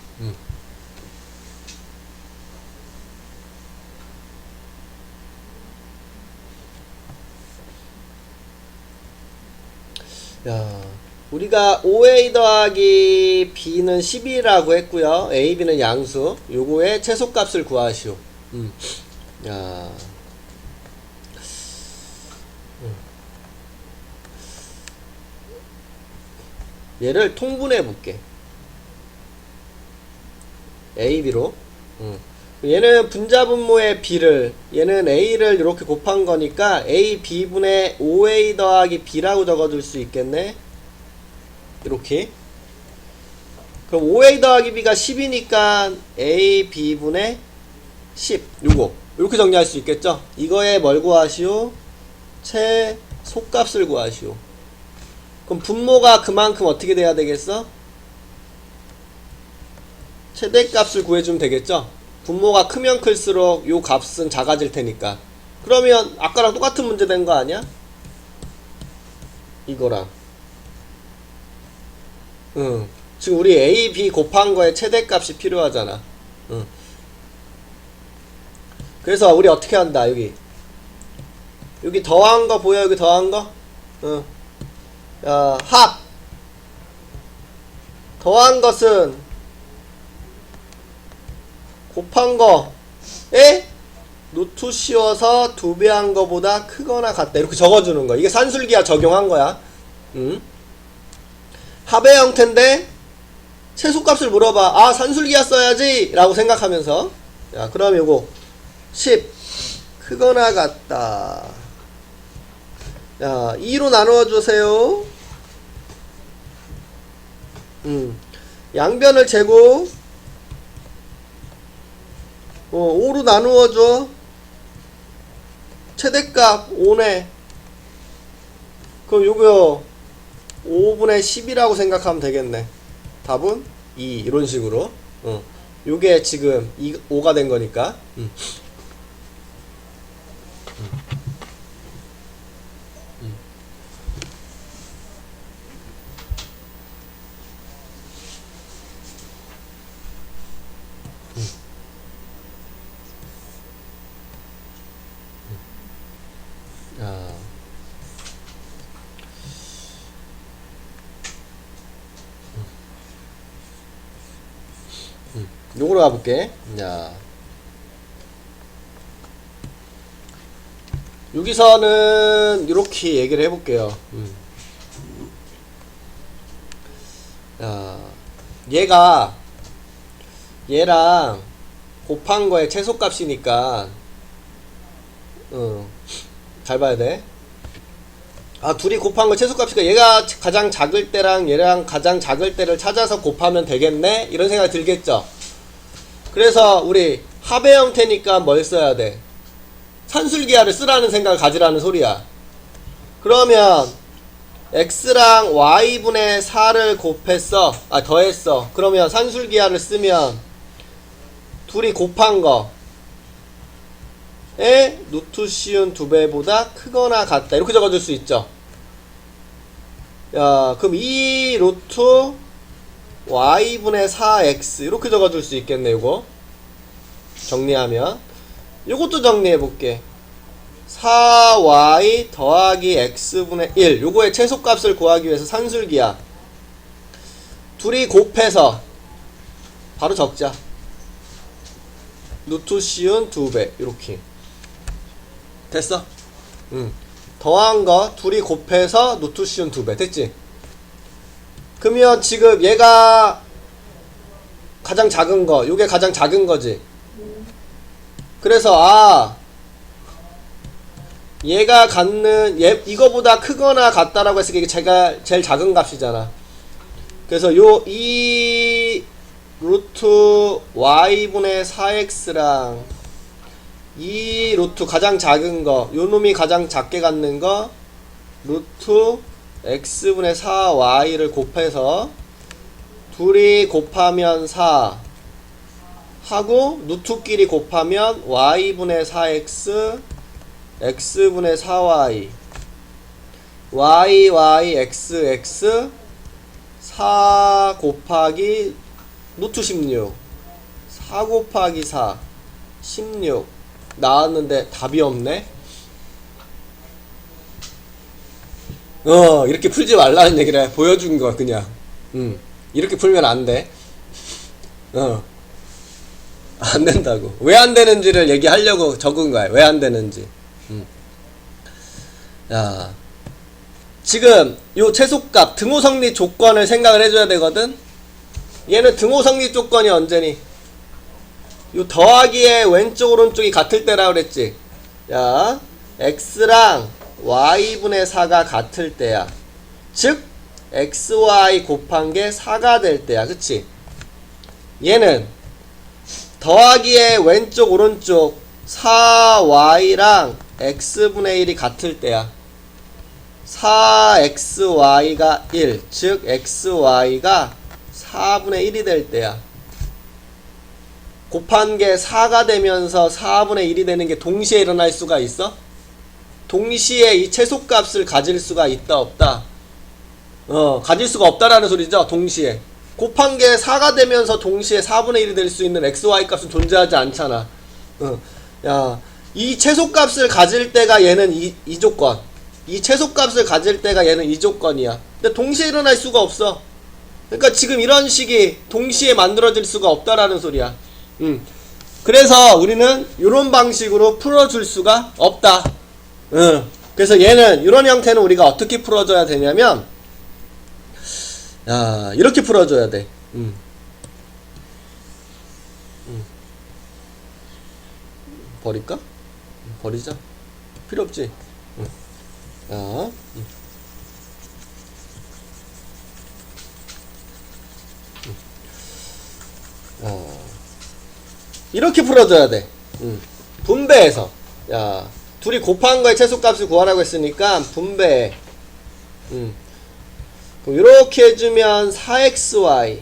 Speaker 1: 야, 우리가 5a 더하기 b는 10이라고 했고요. a, b는 양수. 요거의 최소값을 구하시오. 야, 얘를 통분해 볼게. a, b로. 얘는 분자분모의 b를, 얘는 a를 이렇게 곱한 거니까 a, b분의 5a 더하기 b라고 적어줄 수 있겠네. 이렇게. 그럼 5a 더하기 b가 10이니까 a, b분의 10. 요거. 이렇게 정리할 수 있겠죠? 이거에 뭘 구하시오? 최소값을 구하시오. 그럼 분모가 그만큼 어떻게 돼야 되겠어? 최대값을 구해주면 되겠죠? 분모가 크면 클수록 요 값은 작아질 테니까. 그러면 아까랑 똑같은 문제 된 거 아니야? 이거랑. 지금 우리 A, B 곱한 거에 최대값이 필요하잖아. 그래서 우리 어떻게 한다. 여기 더한 거 보여? 여기 더한 거? 합. 더한 것은 곱한 거에 루트 씌워서 2배 한 거보다 크거나 같다. 이렇게 적어주는 거. 이게 산술기하 적용한 거야. 합의 형태인데 최소값을 물어봐. 아, 산술기하 써야지 라고 생각하면서. 야, 그럼 요거 10 크거나 같다. 야, 2로 나누어 주세요. 양변을 재고 5로 나누어 줘. 최대값 5네. 그럼 요거 5분의 10이라고 생각하면 되겠네. 답은 2. 이런 식으로. 요게 지금 5가 된 거니까. 요거로 가볼게. 자, 여기서는 이렇게 얘기를 해볼게요. 얘가 얘랑 곱한 거의 최소값이니까 잘 봐야 돼. 둘이 곱한 거 최소값이니까 얘가 가장 작을 때랑 얘랑 가장 작을 때를 찾아서 곱하면 되겠네? 이런 생각이 들겠죠? 그래서 우리 합의 형태니까 뭘 써야 돼? 산술기하를 쓰라는 생각을 가지라는 소리야. 그러면 x랑 y분의 4를 곱했어. 더했어. 그러면 산술기하를 쓰면 둘이 곱한 거에 루트 씌운 2배보다 크거나 같다. 이렇게 적어줄 수 있죠. 그럼 이 루트 y분의 4x 이렇게 적어줄 수 있겠네. 요거 정리하면 요것도 정리해볼게. 4y 더하기 x분의 1 요거의 최소값을 구하기 위해서 산술기하 둘이 곱해서 바로 적자. 루트 씌운 2배 이렇게 됐어? 더한 거 둘이 곱해서 루트 씌운 2배 됐지? 그러면 지금 얘가 가장 작은 거 요게 가장 작은 거지. 그래서 얘가 갖는 이거보다 크거나 같다라고 했으니까 이게 제가 제일 작은 값이잖아. 그래서 이 루트 y분의 4x랑 이 루트 가장 작은 거 요 놈이 가장 작게 갖는 거 루트 x분의 4y를 곱해서 둘이 곱하면 4 하고 루트끼리 곱하면 y분의 4x x분의 4y yx 4 곱하기 루트 16 4 곱하기 4 16 나왔는데 답이 없네. 이렇게 풀지 말라는 얘기를 보여준 거야 그냥. 이렇게 풀면 안 돼. 안 된다고. 왜 안 되는지를 얘기하려고 적은 거야. 왜 안 되는지. 지금 요 최소값 등호성립 조건을 생각을 해줘야 되거든. 얘는 등호성립 조건이 언제니? 요 더하기의 왼쪽 오른쪽이 같을 때라 그랬지. x랑 y분의 4가 같을 때야. 즉 xy 곱한 게 4가 될 때야. 그치? 얘는 더하기의 왼쪽 오른쪽 4y랑 x분의 1이 같을 때야. 4xy가 1, 즉 xy가 4분의 1이 될 때야. 곱한 게 4가 되면서 4분의 1이 되는 게 동시에 일어날 수가 있어? 동시에 이 최소값을 가질 수가 있다 없다? 가질 수가 없다라는 소리죠. 동시에 곱한 게 4가 되면서 동시에 4분의 1이 될 수 있는 xy 값은 존재하지 않잖아. 이 최소값을 가질 때가 얘는 이 조건, 이 최소값을 가질 때가 얘는 이 조건이야. 근데 동시에 일어날 수가 없어. 그러니까 지금 이런 식이 동시에 만들어질 수가 없다라는 소리야. 그래서 우리는 이런 방식으로 풀어줄 수가 없다. 그래서 얘는 이런 형태는 우리가 어떻게 풀어줘야 되냐면 이렇게 풀어줘야 돼. 버릴까? 버리자. 필요 없지. 이렇게 풀어줘야 돼. 분배해서. 둘이 곱한 거의 최소값을 구하라고 했으니까 분배해. 그럼 이렇게 해주면 4xy.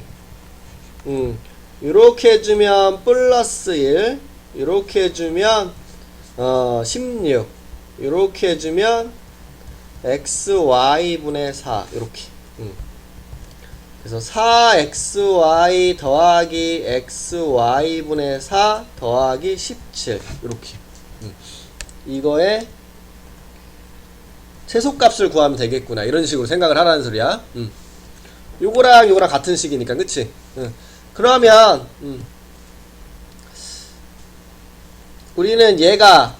Speaker 1: 이렇게 해주면 플러스 1. 이렇게 해주면 16. 이렇게 해주면 xy분의 4. 이렇게. 그래서 4xy 더하기 xy분의 4 더하기 17 이렇게. 이거에 최소값을 구하면 되겠구나. 이런 식으로 생각을 하라는 소리야. 요거랑 요거랑 같은 식이니까 그치? 그러면 우리는 얘가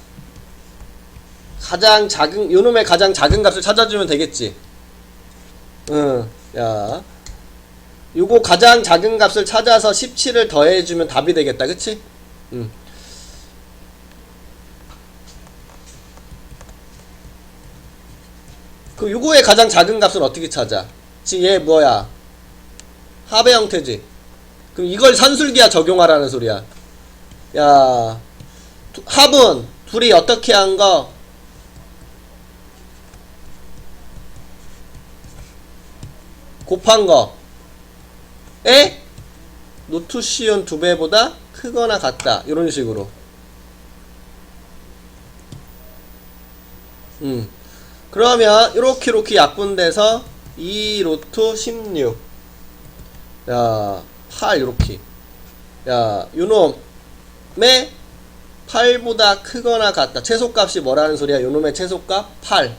Speaker 1: 가장 작은, 요놈의 가장 작은 값을 찾아주면 되겠지. 야. 요거 가장 작은 값을 찾아서 17을 더해주면 답이 되겠다. 그치? 그 요거의 가장 작은 값을 어떻게 찾아? 지금 얘 뭐야? 합의 형태지. 그럼 이걸 산술기하 적용하라는 소리야. 야, 합은 둘이 어떻게 한 거? 곱한 거. 에? 노투시온 2배보다 크거나 같다. 이런 식으로. 그러면 이렇게 약분돼서 2 로트 16. 야, 8 이렇게. 야, 요놈의 8보다 크거나 같다. 최소값이 뭐라는 소리야? 요놈의 최소값 8.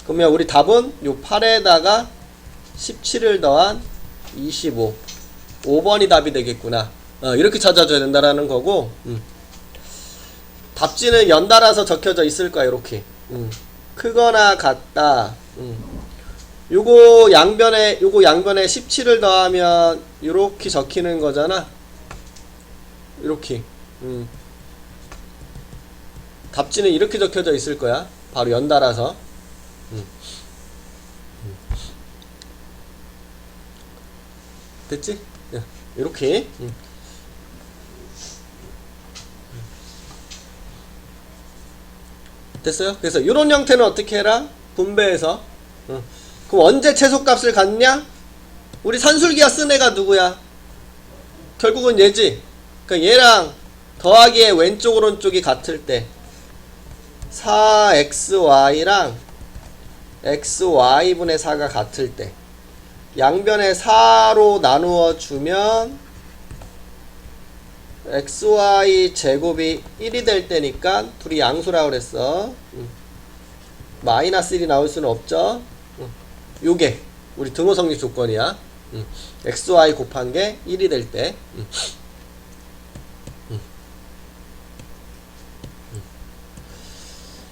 Speaker 1: 그러면 우리 답은 요 8에다가 17을 더한 25. 5번이 답이 되겠구나. 이렇게 찾아줘야 된다라는 거고. 답지는 연달아서 적혀져 있을 거야. 이렇게. 크거나 같다. 요거 양변에 17을 더하면 요렇게 적히는 거잖아. 요렇게. 답지는 이렇게 적혀져 있을 거야. 바로 연달아서. 됐지? 요렇게. 됐어요? 그래서 요런 형태는 어떻게 해라? 분배해서. 그럼 언제 최소값을 갖냐? 우리 산술기하 쓴 애가 누구야? 결국은 얘지. 그러니까 얘랑 더하기의 왼쪽 오른쪽이 같을 때 4xy랑 xy분의 4가 같을 때 양변에 4로 나누어 주면 xy 제곱이 1이 될 때니까 둘이 양수라고 그랬어. 마이너스 1이 나올 수는 없죠. 요게 우리 등호 성립 조건이야. xy 곱한 게 1이 될 때.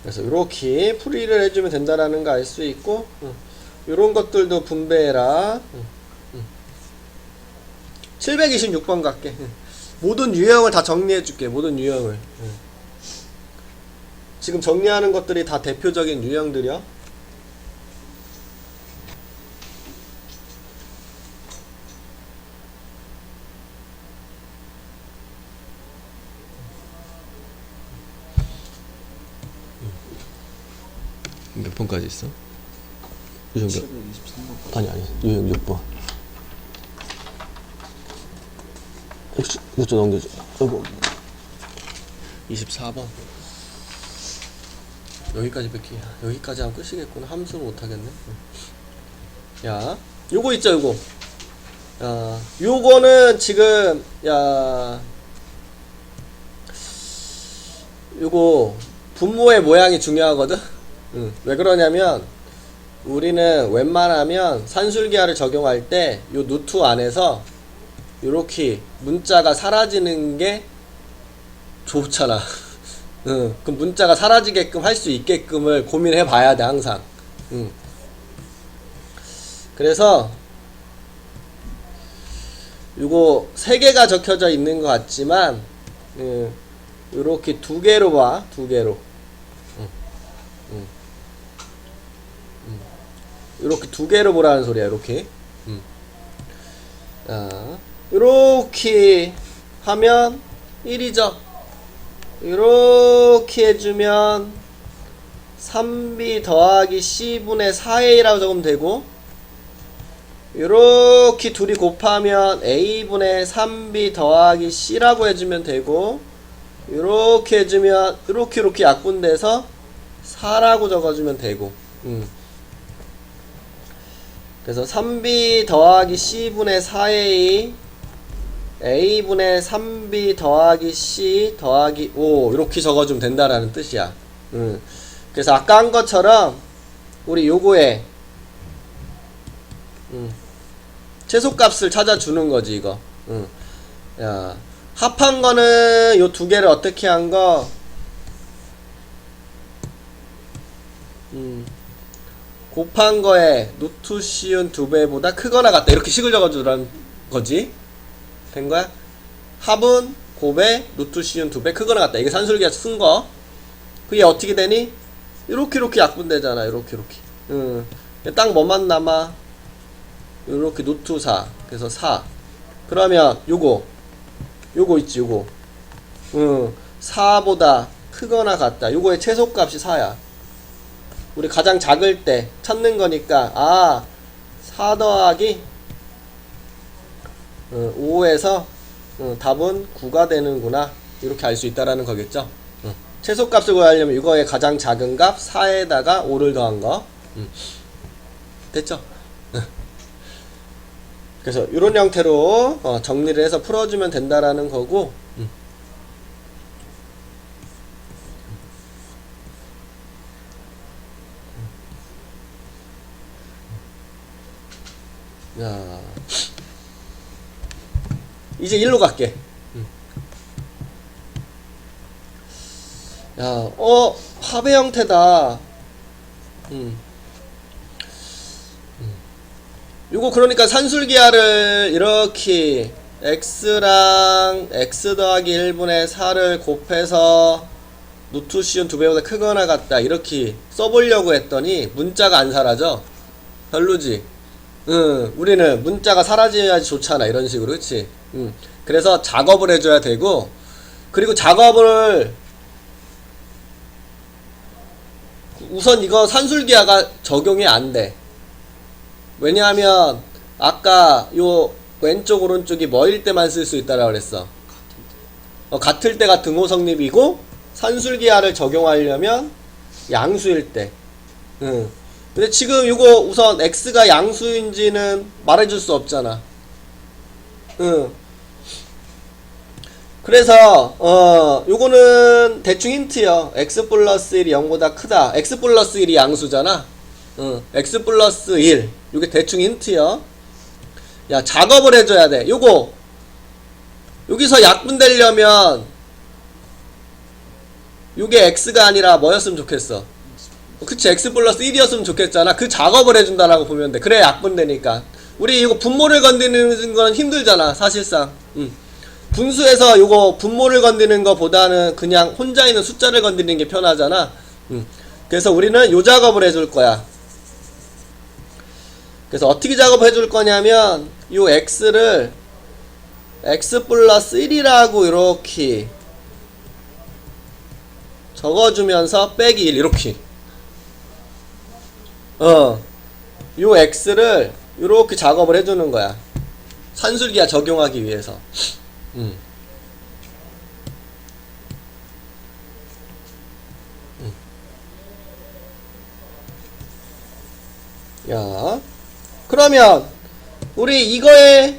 Speaker 1: 그래서 이렇게 풀이를 해주면 된다라는 거 알 수 있고, 요런 것들도 분배해라. 726번 갈게. 모든 유형을 다 정리해줄게. 모든 유형을. 지금 정리하는 것들이 다 대표적인 유형들이야. 몇 번까지 있어? 유형 723번. 아니 유형 6번. 이것 좀 넘겨줘. 아이고. 24번. 여기까지 뺏기야. 여기까지 하면 끝이겠구나. 함수를 못하겠네. 야, 요거 있죠, 요거. 야, 요거는 지금, 야, 요거, 분모의 모양이 중요하거든? 왜 그러냐면, 우리는 웬만하면 산술기하를 적용할 때, 요 노트 안에서, 요렇게 문자가 사라지는 게 좋잖아. 그 문자가 사라지게끔 할 수 있게끔을 고민해 봐야 돼, 항상. 그래서 요거 3개가 적혀져 있는 것 같지만 요렇게 2개로 봐. 2개로. 요렇게 2개로 보라는 소리야. 요렇게. 요렇게 하면 1이죠. 요렇게 해주면 3b 더하기 c분의 4a라고 적으면 되고, 요렇게 둘이 곱하면 a분의 3b 더하기 c라고 해주면 되고, 요렇게 해주면 요렇게 약분돼서 4라고 적어주면 되고. 그래서 3b 더하기 c분의 4a a분의 3b 더하기 c 더하기 5 이렇게 적어주면 된다라는 뜻이야. 그래서 아까 한 것처럼 우리 요거에 최소값을 찾아주는 거지 이거. 야, 합한 거는 요 2개를 어떻게 한 거? 곱한 거에 루트 씌운 2배보다 크거나 같다. 이렇게 식을 적어주라는 거지. 된 거야? 합은 곱에 루트 씌운 2배 크거나 같다. 이게 산술기가 쓴 거. 그게 어떻게 되니? 이렇게 약분되잖아. 이렇게. 딱 뭐만 남아? 이렇게 루트 4. 그래서 4. 그러면 요거 있지, 요거. 4보다 크거나 같다. 요거의 최소값이 4야. 우리 가장 작을 때 찾는 거니까, 4 더하기 5에서 답은 9가 되는구나. 이렇게 알 수 있다라는 거겠죠. 최소값을 구하려면 이거의 가장 작은 값 4에다가 5를 더한 거. 됐죠? 그래서 이런 형태로 정리를 해서 풀어주면 된다라는 거고. 야, 이제 1로 갈게. 야, 합의 형태다. 요거 그러니까 산술기하를 이렇게 x랑 x 더하기 1분의 4를 곱해서 루트 씌운 2배보다 크거나 같다 이렇게 써보려고 했더니 문자가 안 사라져. 별로지. 우리는 문자가 사라져야지 좋잖아. 이런 식으로. 그치? 그래서 작업을 해줘야 되고, 그리고 작업을 우선 이거 산술기하가 적용이 안 돼. 왜냐하면 아까 요 왼쪽 오른쪽이 뭐일 때만 쓸 수 있다라고 그랬어. 같을 때가 등호성립이고 산술기하를 적용하려면 양수일 때. 근데 지금 요거 우선 x가 양수인지는 말해줄 수 없잖아. 그래서 요거는 대충 힌트요. x 플러스 1이 0보다 크다. x 플러스 1이 양수잖아. x 플러스 1 요게 대충 힌트요. 야, 작업을 해줘야 돼. 요거 여기서 약분되려면 요게 x가 아니라 뭐였으면 좋겠어? 그치, x 플러스 1이었으면 좋겠잖아. 그 작업을 해준다라고 보면 돼. 그래 약분되니까. 우리 이거 분모를 건드리는 건 힘들잖아 사실상. 분수에서 요거 분모를 건드리는 거 보다는 그냥 혼자 있는 숫자를 건드리는 게 편하잖아. 그래서 우리는 요 작업을 해줄 거야. 그래서 어떻게 작업해 줄 거냐면 요 x를 x 플러스 1이라고 이렇게 적어주면서 빼기 1 이렇게 요 x를 이렇게 작업을 해주는 거야. 산술기하 적용하기 위해서. 야, 그러면 우리 이거의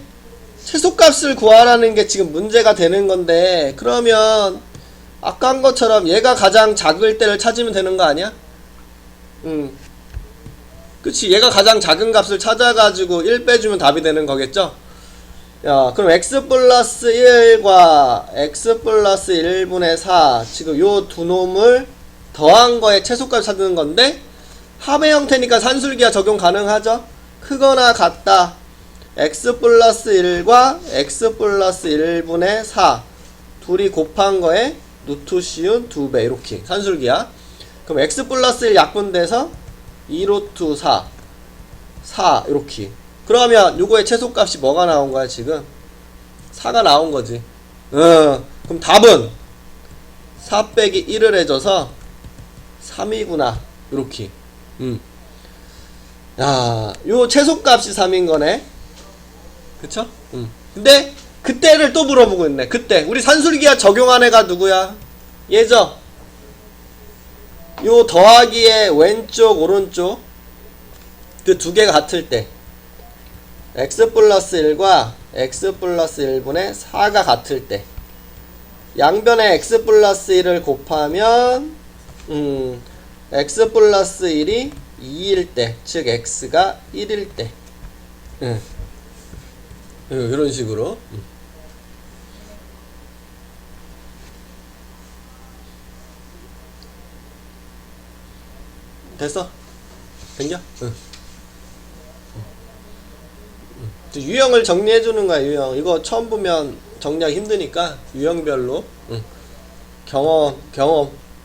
Speaker 1: 최소값을 구하라는 게 지금 문제가 되는 건데, 그러면 아까 한 것처럼 얘가 가장 작을 때를 찾으면 되는 거 아니야? 그치, 얘가 가장 작은 값을 찾아가지고 1 빼주면 답이 되는 거겠죠? 야, 그럼 x 플러스 1과 x 플러스 1분의 4 지금 요 두 놈을 더한 거에 최소값 찾는 건데, 합의 형태니까 산술기하 적용 가능하죠? 크거나 같다. x 플러스 1과 x 플러스 1분의 4 둘이 곱한 거에 루트 씌운 2배 이렇게 산술기하. 그럼 x 플러스 1 약분돼서 2루트 4 이렇게. 그러면 요거의 최소값이 뭐가 나온 거야 지금? 4가 나온 거지. 그럼 답은 4 빼기 1을 해줘서 3이구나 이렇게. 야, 요 최소값이 3인 거네. 그쵸? 근데 그때를 또 물어보고 있네. 그때 우리 산술기하 적용한 애가 누구야? 얘죠? 요 더하기의 왼쪽 오른쪽 그 두 개가 같을 때 x 플러스 1과 x 플러스 1분의 4가 같을 때 양변에 x 플러스 1을 곱하면 x 플러스 1이 2일 때, 즉 x가 1일 때. 이런 식으로. 됐어? 됐냐? 응. 유형을 정리해 주는 거야. 유형 이거 처음 보면 정리하기 힘드니까 유형별로 응.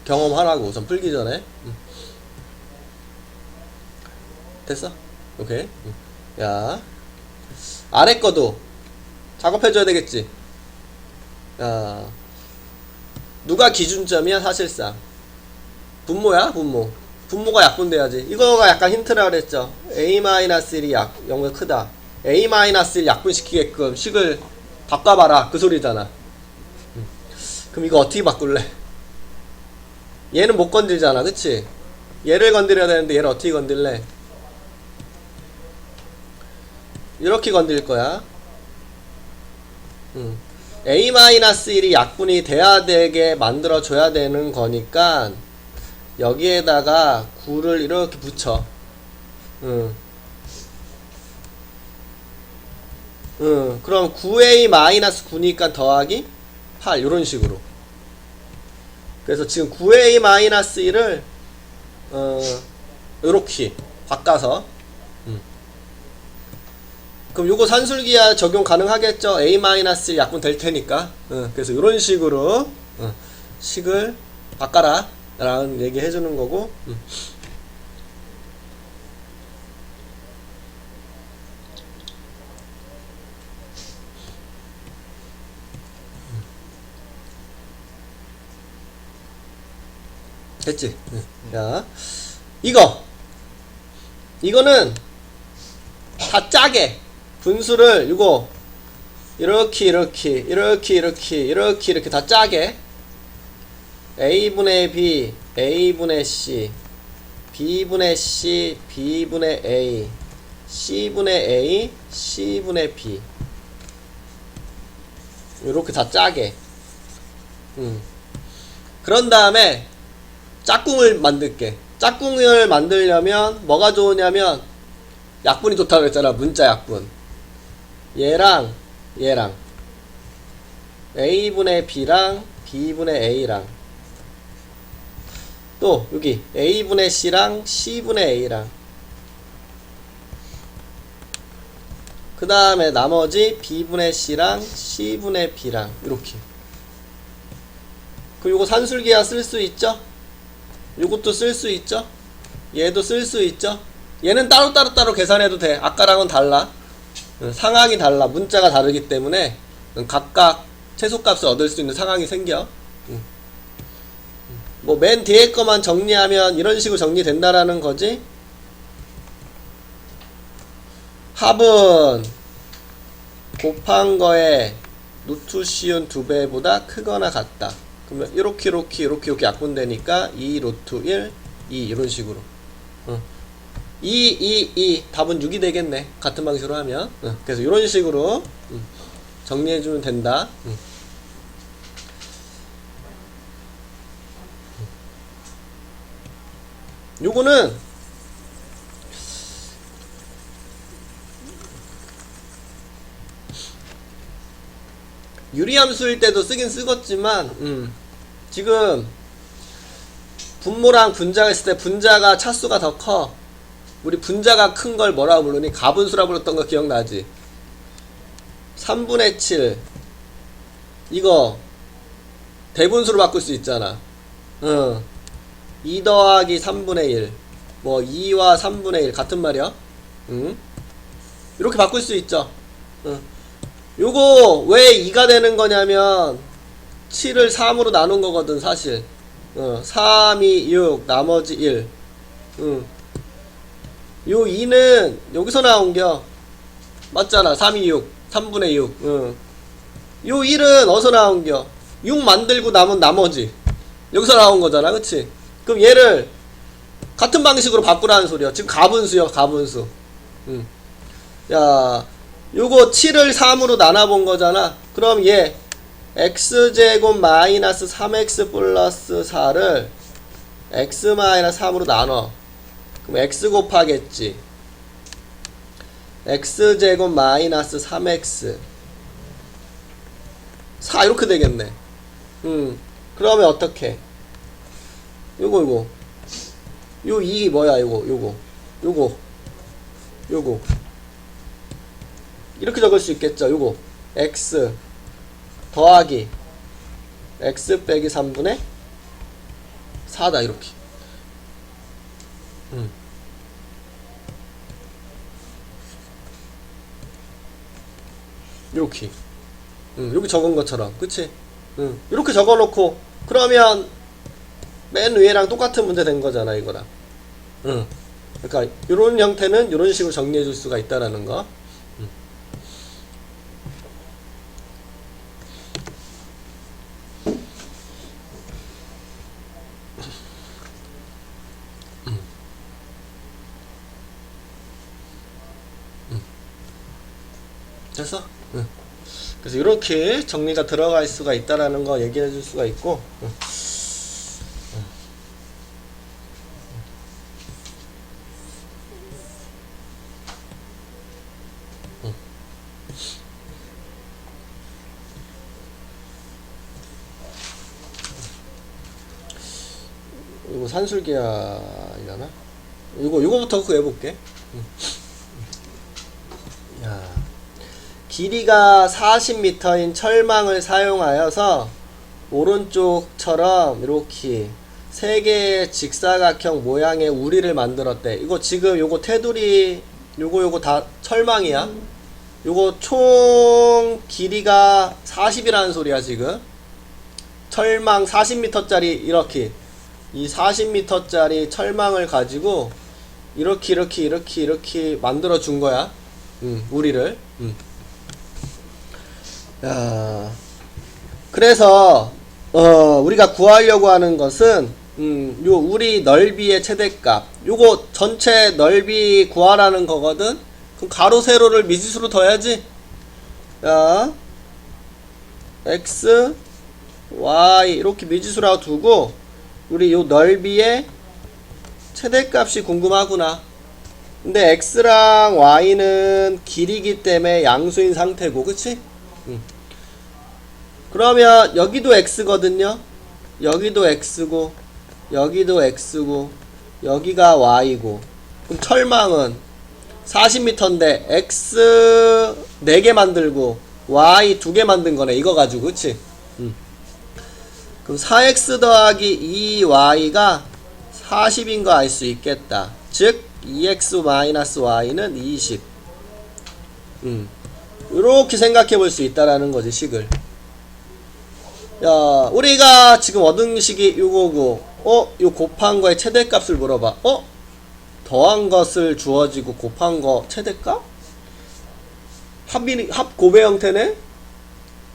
Speaker 1: 경험하라고 우선 풀기 전에. 응. 됐어? 오케이. 응. 야 아래 거도 작업해 줘야 되겠지. 야 누가 기준점이야? 사실상 분모야. 분모가 약분돼야지. 이거가 약간 힌트라 그랬죠. A-1이 영보다 크다. A-1 약분시키게끔 식을 바꿔봐라 그 소리잖아. 그럼 이거 어떻게 바꿀래? 얘는 못 건들잖아, 그치? 얘를 건드려야 되는데 얘를 어떻게 건들래? 이렇게 건들 거야. A-1이 약분이 돼야 되게 만들어줘야 되는 거니까 여기에다가 9를 이렇게 붙여. 그럼 9A-9니까 더하기 8 요런 식으로. 그래서 지금 9A-1을 요렇게 바꿔서 그럼 요거 산술기하 적용 가능하겠죠? A-1 약분 될 테니까. 그래서 요런 식으로 식을 바꿔라 라는 얘기 해주는 거고. 됐지? 자, 이거는 다 짜게 분수를 이거 이렇게 다 짜게 A분의 B, A분의 C, B분의 C, B분의 A, C분의 A, C분의 B 이렇게 다 짜게. 그런 다음에 짝꿍을 만들게. 짝꿍을 만들려면 뭐가 좋으냐면 약분이 좋다고 했잖아. 문자 약분. 얘랑 A분의 B랑 B분의 A랑 또 여기 A분의 C랑 C분의 A랑 그 다음에 나머지 B분의 C랑 C분의 B랑 이렇게. 그리고 요거 산술기하 쓸 수 있죠? 요것도 쓸 수 있죠? 얘도 쓸 수 있죠? 얘는 따로 계산해도 돼. 아까랑은 달라. 상황이 달라. 문자가 다르기 때문에 각각 최소값을 얻을 수 있는 상황이 생겨. 뭐 맨 뒤에 거만 정리하면 이런 식으로 정리된다라는 거지. 합은 곱한 거에 루트 시운 2배보다 크거나 같다. 그러면 이렇게 약분되니까 2 루트 1 2 이런 식으로 2 답은 6이 되겠네. 같은 방식으로 하면. 그래서 이런 식으로 정리해주면 된다. 요거는 유리함수일 때도 쓰긴 쓰겠지만 지금 분모랑 분자가 있을 때 분자가 차수가 더 커. 우리 분자가 큰 걸 뭐라고 부르니? 가분수라고 불렀던 거 기억나지? 3분의 7 이거 대분수로 바꿀 수 있잖아. 2 더하기 3분의 1 뭐 2와 3분의 1 같은 말이야. 이렇게 바꿀 수 있죠. 요거 왜 2가 되는 거냐면 7을 3으로 나눈 거거든 사실. 3, 2, 6 나머지 1. 요 2는 여기서 나온겨. 맞잖아. 3, 2, 6 3분의 6. 요 1은 어디서 나온겨? 6 만들고 남은 나머지 여기서 나온 거잖아. 그치? 그럼 얘를 같은 방식으로 바꾸라는 소리야. 지금 가분수요. 가분수. 야 요거 7을 3으로 나눠본 거잖아. 그럼 얘 x제곱 마이너스 3x 플러스 4를 x 마이너스 3으로 나눠. 그럼 x 곱하겠지. x제곱 마이너스 3x 4 이렇게 되겠네. 그러면 어떻게? 요거 요 2 뭐야 요거 이렇게 적을 수 있겠죠. 요거 x 더하기 x 빼기 3분의 4다 이렇게. 이렇게 여기 적은 것처럼 그치? 이렇게 적어놓고 그러면 맨 위에랑 똑같은 문제 된 거잖아 이거랑. 그러니까 이런 형태는 이런 식으로 정리해 줄 수가 있다라는 거. 됐어? 그래서 이렇게 정리가 들어갈 수가 있다라는 거 얘기해 줄 수가 있고. 이거 산술기야이잖아. 이거부터 그 해볼게. 야, 길이가 40m인 철망을 사용하여서 오른쪽처럼 이렇게 세 개의 직사각형 모양의 우리를 만들었대. 이거 지금 요거 테두리 요거 다 철망이야. 요거 총 길이가 40이라는 소리야 지금. 철망 40m짜리 이렇게 이 40m짜리 철망을 가지고 이렇게 만들어 준 거야. 우리를. 야, 그래서 우리가 구하려고 하는 것은 요 우리 넓이의 최대값. 요거 전체 넓이 구하라는 거거든. 그럼 가로 세로를 미지수로 둬야지. 야, x, y 이렇게 미지수라고 두고 우리 요 넓이의 최대값이 궁금하구나. 근데 x랑 y는 길이기 때문에 양수인 상태고, 그치? 그러면 여기도 x거든요. 여기도 x고 여기도 x고 여기가 y고. 그럼 철망은 40m인데 x 4개 만들고 y 2개 만든 거네. 이거 가지고, 그치? 그럼 4x 더하기 2y가 40인 거 알 수 있겠다. 즉 2x-y는 20. 이렇게 생각해 볼 수 있다라는 거지, 식을. 야, 우리가 지금 얻은 식이 요거고, 요 곱한 거의 최대값을 물어봐. 더한 것을 주어지고 곱한 거 최대값? 합 곱의 형태네?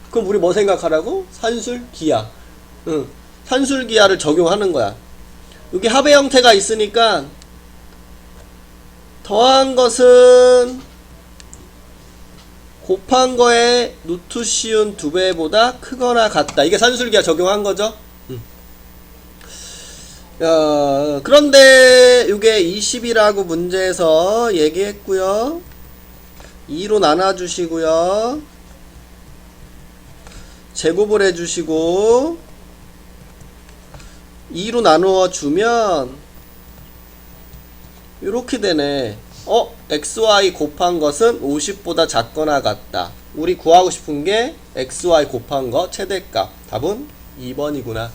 Speaker 1: 그럼 우리 뭐 생각하라고? 산술기하. 산술기하를 적용하는 거야. 여기 합의 형태가 있으니까 더한 것은 곱한 거에 루트 씌운 2배보다 크거나 같다. 이게 산술기하 적용한 거죠. 그런데 이게 20이라고 문제에서 얘기했고요. 2로 나눠주시고요. 제곱을 해주시고 2로 나누어 주면 이렇게 되네. xy 곱한 것은 50보다 작거나 같다. 우리 구하고 싶은 게 xy 곱한 거 최대값. 답은 2번이구나.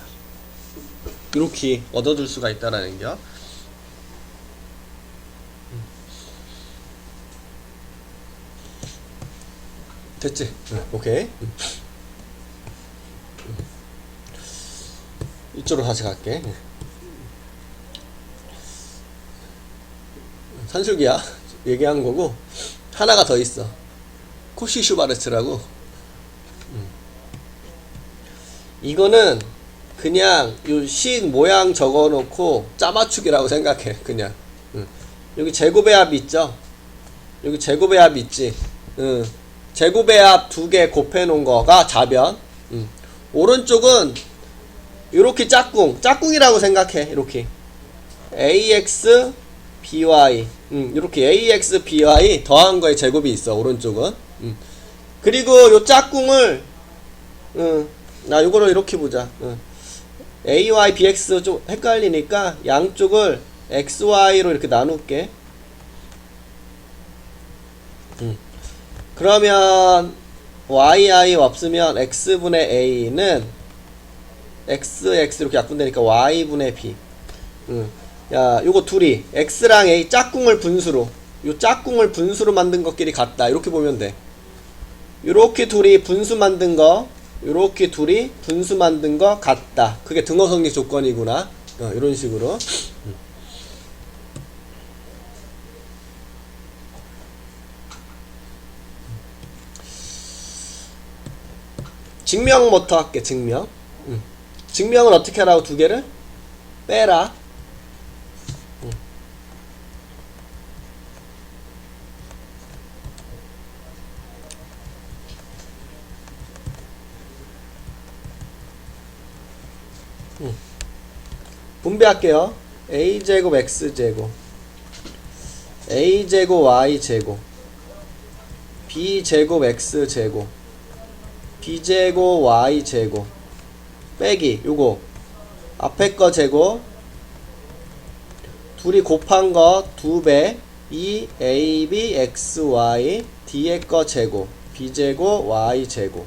Speaker 1: 이렇게 얻어줄 수가 있다라는 겨. 됐지? 오케이. 이쪽으로 다시 갈게. 산술기야 얘기한 거고 하나가 더 있어. 코시-슈바르츠라고. 이거는 그냥 요 식 모양 적어놓고 짜맞추기라고 생각해. 그냥 여기 제곱의 합 있죠. 여기 제곱의 합 있지. 제곱의 합 2개 곱해놓은 거가 좌변. 오른쪽은 요렇게 짝꿍이라고 생각해. 이렇게 ax by 이렇게 ax by 더한 거에 제곱이 있어. 오른쪽은. 그리고 요 짝꿍을 요거를 이렇게 보자. ay bx 좀 헷갈리니까 양쪽을 xy로 이렇게 나눌게. 그러면 yi 없으면 x분의 a는 x 이렇게 약분되니까 y분의 b. 야, 요거 둘이 x랑 a 짝꿍을 분수로, 요 짝꿍을 분수로 만든 것끼리 같다, 이렇게 보면 돼. 요렇게 둘이 분수 만든 거, 요렇게 둘이 분수 만든 거 같다, 그게 등호성립 조건이구나. 이런 식으로. 증명부터 할게. 증명. 증명은 어떻게 하라고? 두 개를 빼라. 분배할게요. a제곱 x제곱, a제곱 y제곱, b제곱 x제곱, b제곱 y제곱, 빼기 요거 앞에 거 제곱, 둘이 곱한 거 2배 2ab xy, 뒤에 거 제곱, b제곱 y제곱,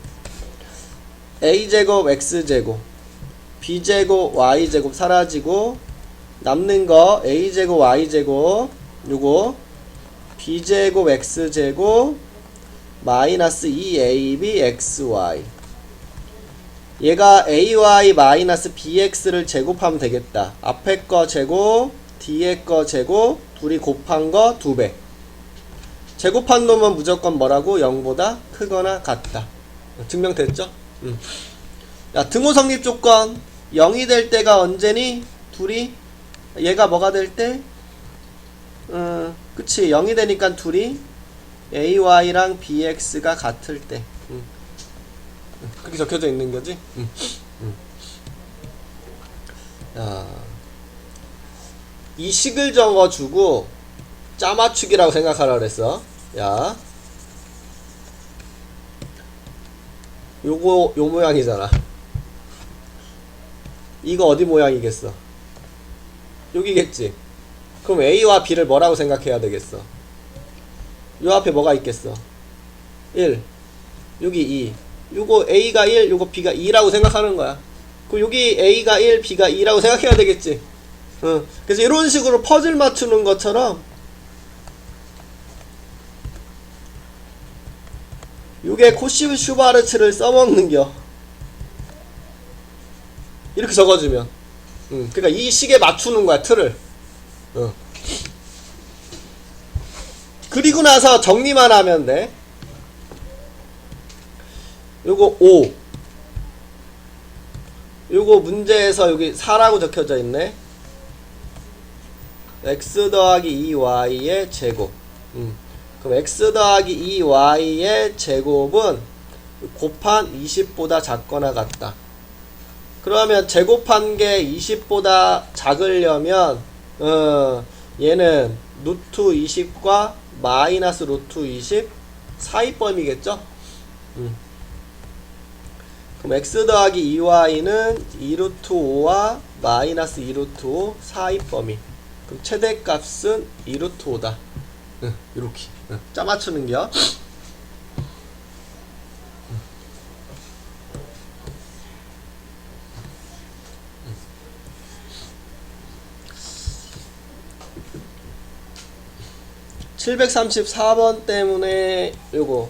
Speaker 1: a제곱 x제곱, b제곱 y제곱 사라지고 남는 거 a제곱 y제곱, 요거 b제곱 x제곱 마이너스 2ab xy, 얘가 ay 마이너스 bx를 제곱하면 되겠다. 앞에 거 제곱, 뒤에 거 제곱, 둘이 곱한 거 2배. 제곱한 놈은 무조건 뭐라고? 0보다 크거나 같다. 증명됐죠? 야, 등호 성립 조건 0이 될 때가 언제니? 둘이 얘가 뭐가 될 때? 그치, 0이 되니까 둘이 ay랑 bx가 같을 때. 그렇게 적혀져 있는 거지? 야, 이 식을 적어주고 짜맞추기라고 생각하라 그랬어. 야, 요거 요 모양이잖아. 이거 어디 모양이겠어? 여기겠지. 그럼 a와 b를 뭐라고 생각해야 되겠어? 요 앞에 뭐가 있겠어? 1, 여기 2, 요거 a가 1, 요거 b가 2라고 생각하는 거야. 그럼 여기 a가 1, b가 2라고 생각해야 되겠지. 그래서 이런 식으로 퍼즐 맞추는 것처럼 요게 코시 슈바르츠를 써먹는겨. 이렇게 적어주면. 그러니까 이 식에 맞추는 거야, 틀을. 그리고 나서 정리만 하면 돼. 요거 5. 요거 문제에서 여기 4라고 적혀져 있네. x 더하기 2y의 제곱. 그럼 x 더하기 2y의 제곱은 곱한 20보다 작거나 같다. 그러면 제곱한 게 20보다 작으려면 얘는 루트 20과 마이너스 루트 20 사이범위겠죠? 그럼 x 더하기 2y는 2루트 5와 마이너스 2루트 5 사이범위. 그럼 최대값은 2루트 5다. 이렇게 짜맞추는겨. (734번) 때문에 요거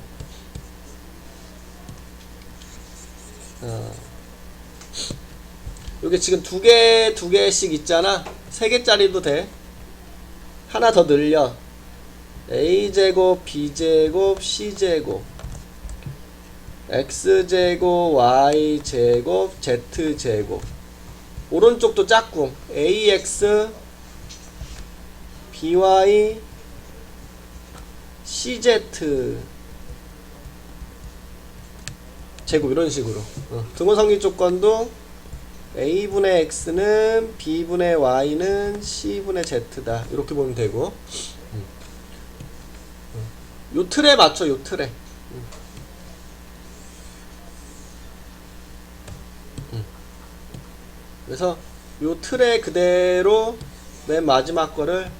Speaker 1: 요게 지금 두 개씩 있잖아. 3개짜리도 돼. 하나 더 늘려. a제곱 b제곱 c제곱 x제곱 y제곱 z제곱. 오른쪽도 짝꿍 ax by cz 제곱. 이런 식으로 등호성립 조건도 a분의 x는 b분의 y는 c분의 z다. 이렇게 보면 되고, 요 틀에 맞춰. 요 틀에. 그래서 요 틀에 그대로 맨 마지막 거를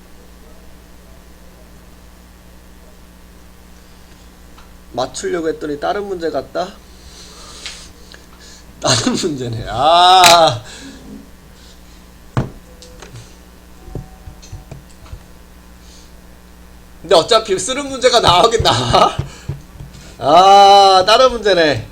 Speaker 1: 맞추려고 했더니 다른 문제 같다? 다른 문제네. 아, 근데 어차피 쓰는 문제가 나오긴 나와. 아, 다른 문제네.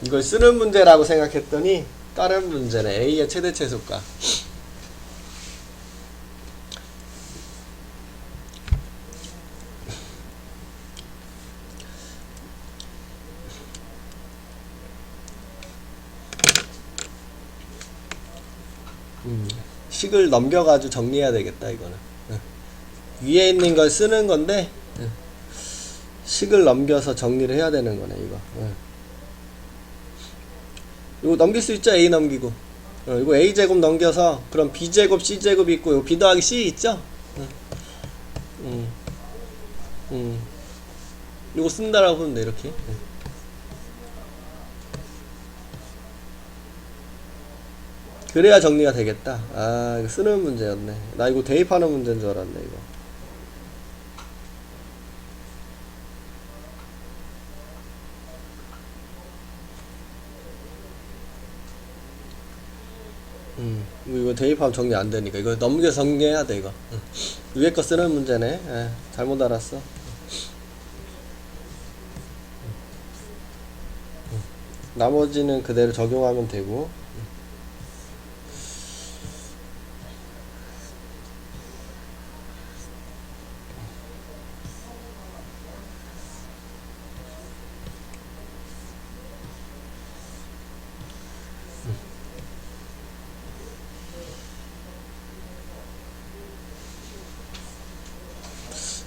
Speaker 1: 이걸 쓰는 문제라고 생각했더니 다른 문제네. A의 최대 최소가. 식을 넘겨가지고 정리해야 되겠다 이거는. 위에 있는 걸 쓰는 건데 식을 넘겨서 정리를 해야 되는 거네 이거. 이거 넘길 수 있죠. A 넘기고 이거 A제곱 넘겨서 그럼 B제곱 C제곱이 있고 이거 B 더하기 C 있죠. 이거 쓴다라고 보면 돼 이렇게. 그래야 정리가 되겠다. 아, 이거 쓰는 문제였네. 나 이거 대입하는 문제인 줄 알았네 이거. 이거 대입하면 정리 안 되니까 이거 넘겨서 정리해야 돼 이거. 위에 거 쓰는 문제네. 잘못 알았어. 나머지는 그대로 적용하면 되고.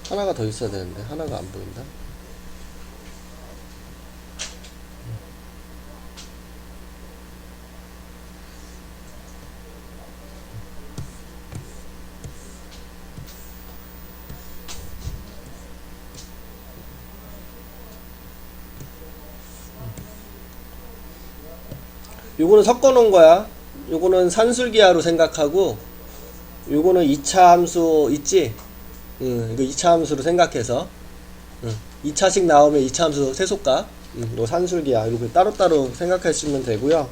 Speaker 1: 하나가 더 있어야 되는데 하나가 안 보인다. 요거는 섞어 놓은 거야. 요거는 산술기하로 생각하고 요거는 2차 함수 있지? 이거 2차 함수로 생각해서 2차식 나오면 2차 함수 세속가 요 산술기야. 이렇게 따로따로 생각하시면 되고요.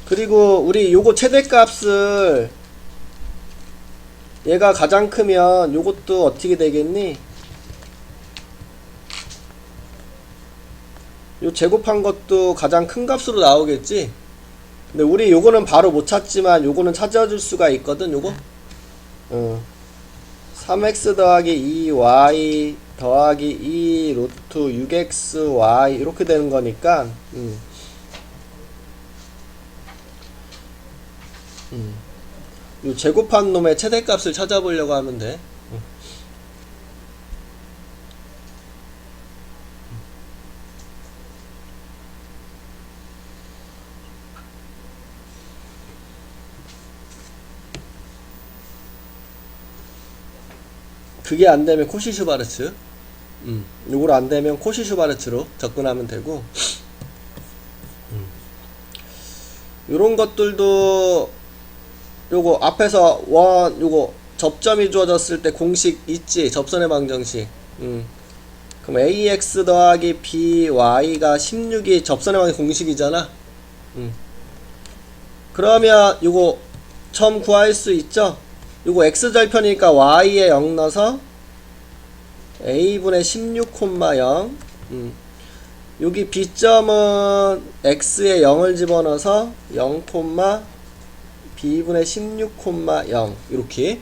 Speaker 1: 그리고 우리 요거 최대값을 얘가 가장 크면 요것도 어떻게 되겠니? 요 제곱한 것도 가장 큰 값으로 나오겠지? 근데 우리 요거는 바로 못 찾지만 요거는 찾아줄 수가 있거든 요거. 3x 더하기 2y 더하기 2 루트 6xy 이렇게 되는 거니까 요 제곱한 놈의 최대값을 찾아보려고 하면 돼. 그게 안되면 코시-슈바르츠 요거로 안되면 코시-슈바르츠로 접근하면 되고 요런 것들도 요거 앞에서 요거 접점이 주어졌을 때 공식 있지. 접선의 방정식. 그럼 ax 더하기 by가 16이 접선의 방정식 공식이잖아. 그러면 요거 처음 구할 수 있죠. 요거 x절편이니까 y에 0 넣어서 a분의 16,0 여기 b점은 x에 0을 집어넣어서 0, b분의 16,0 이렇게.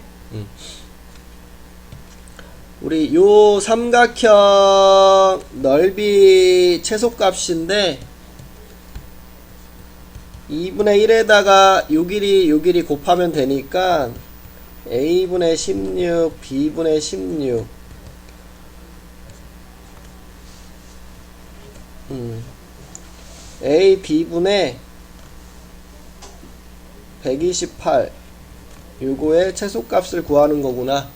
Speaker 1: 우리 요 삼각형 넓이 최소값인데 2분의 1에다가 요 길이 곱하면 되니까 a분의 16 b분의 16 a b분의 128 요거의 최소값을 구하는 거구나.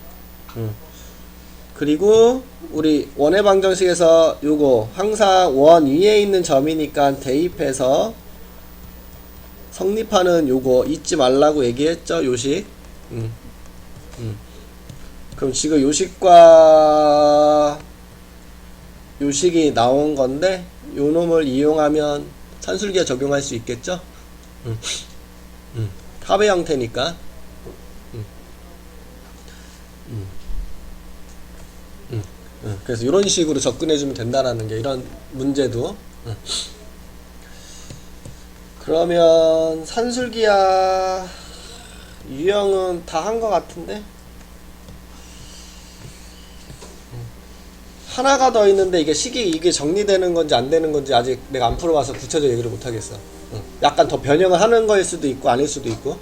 Speaker 1: 그리고 우리 원의 방정식에서 요거 항상 원 위에 있는 점이니까 대입해서 성립하는 요거 잊지 말라고 얘기했죠. 요식. 그럼 지금 요식과 요식이 나온 건데 요 놈을 이용하면 산술기에 적용할 수 있겠죠. 합의 형태니까. 그래서 이런 식으로 접근해주면 된다라는 게 이런 문제도. 그러면 산술기야 유형은 다 한 것 같은데 하나가 더 있는데 이게 식이 이게 정리되는 건지 안 되는 건지 아직 내가 안 풀어봐서 구체적으로 얘기를 못 하겠어. 약간 더 변형을 하는 거일 수도 있고 아닐 수도 있고.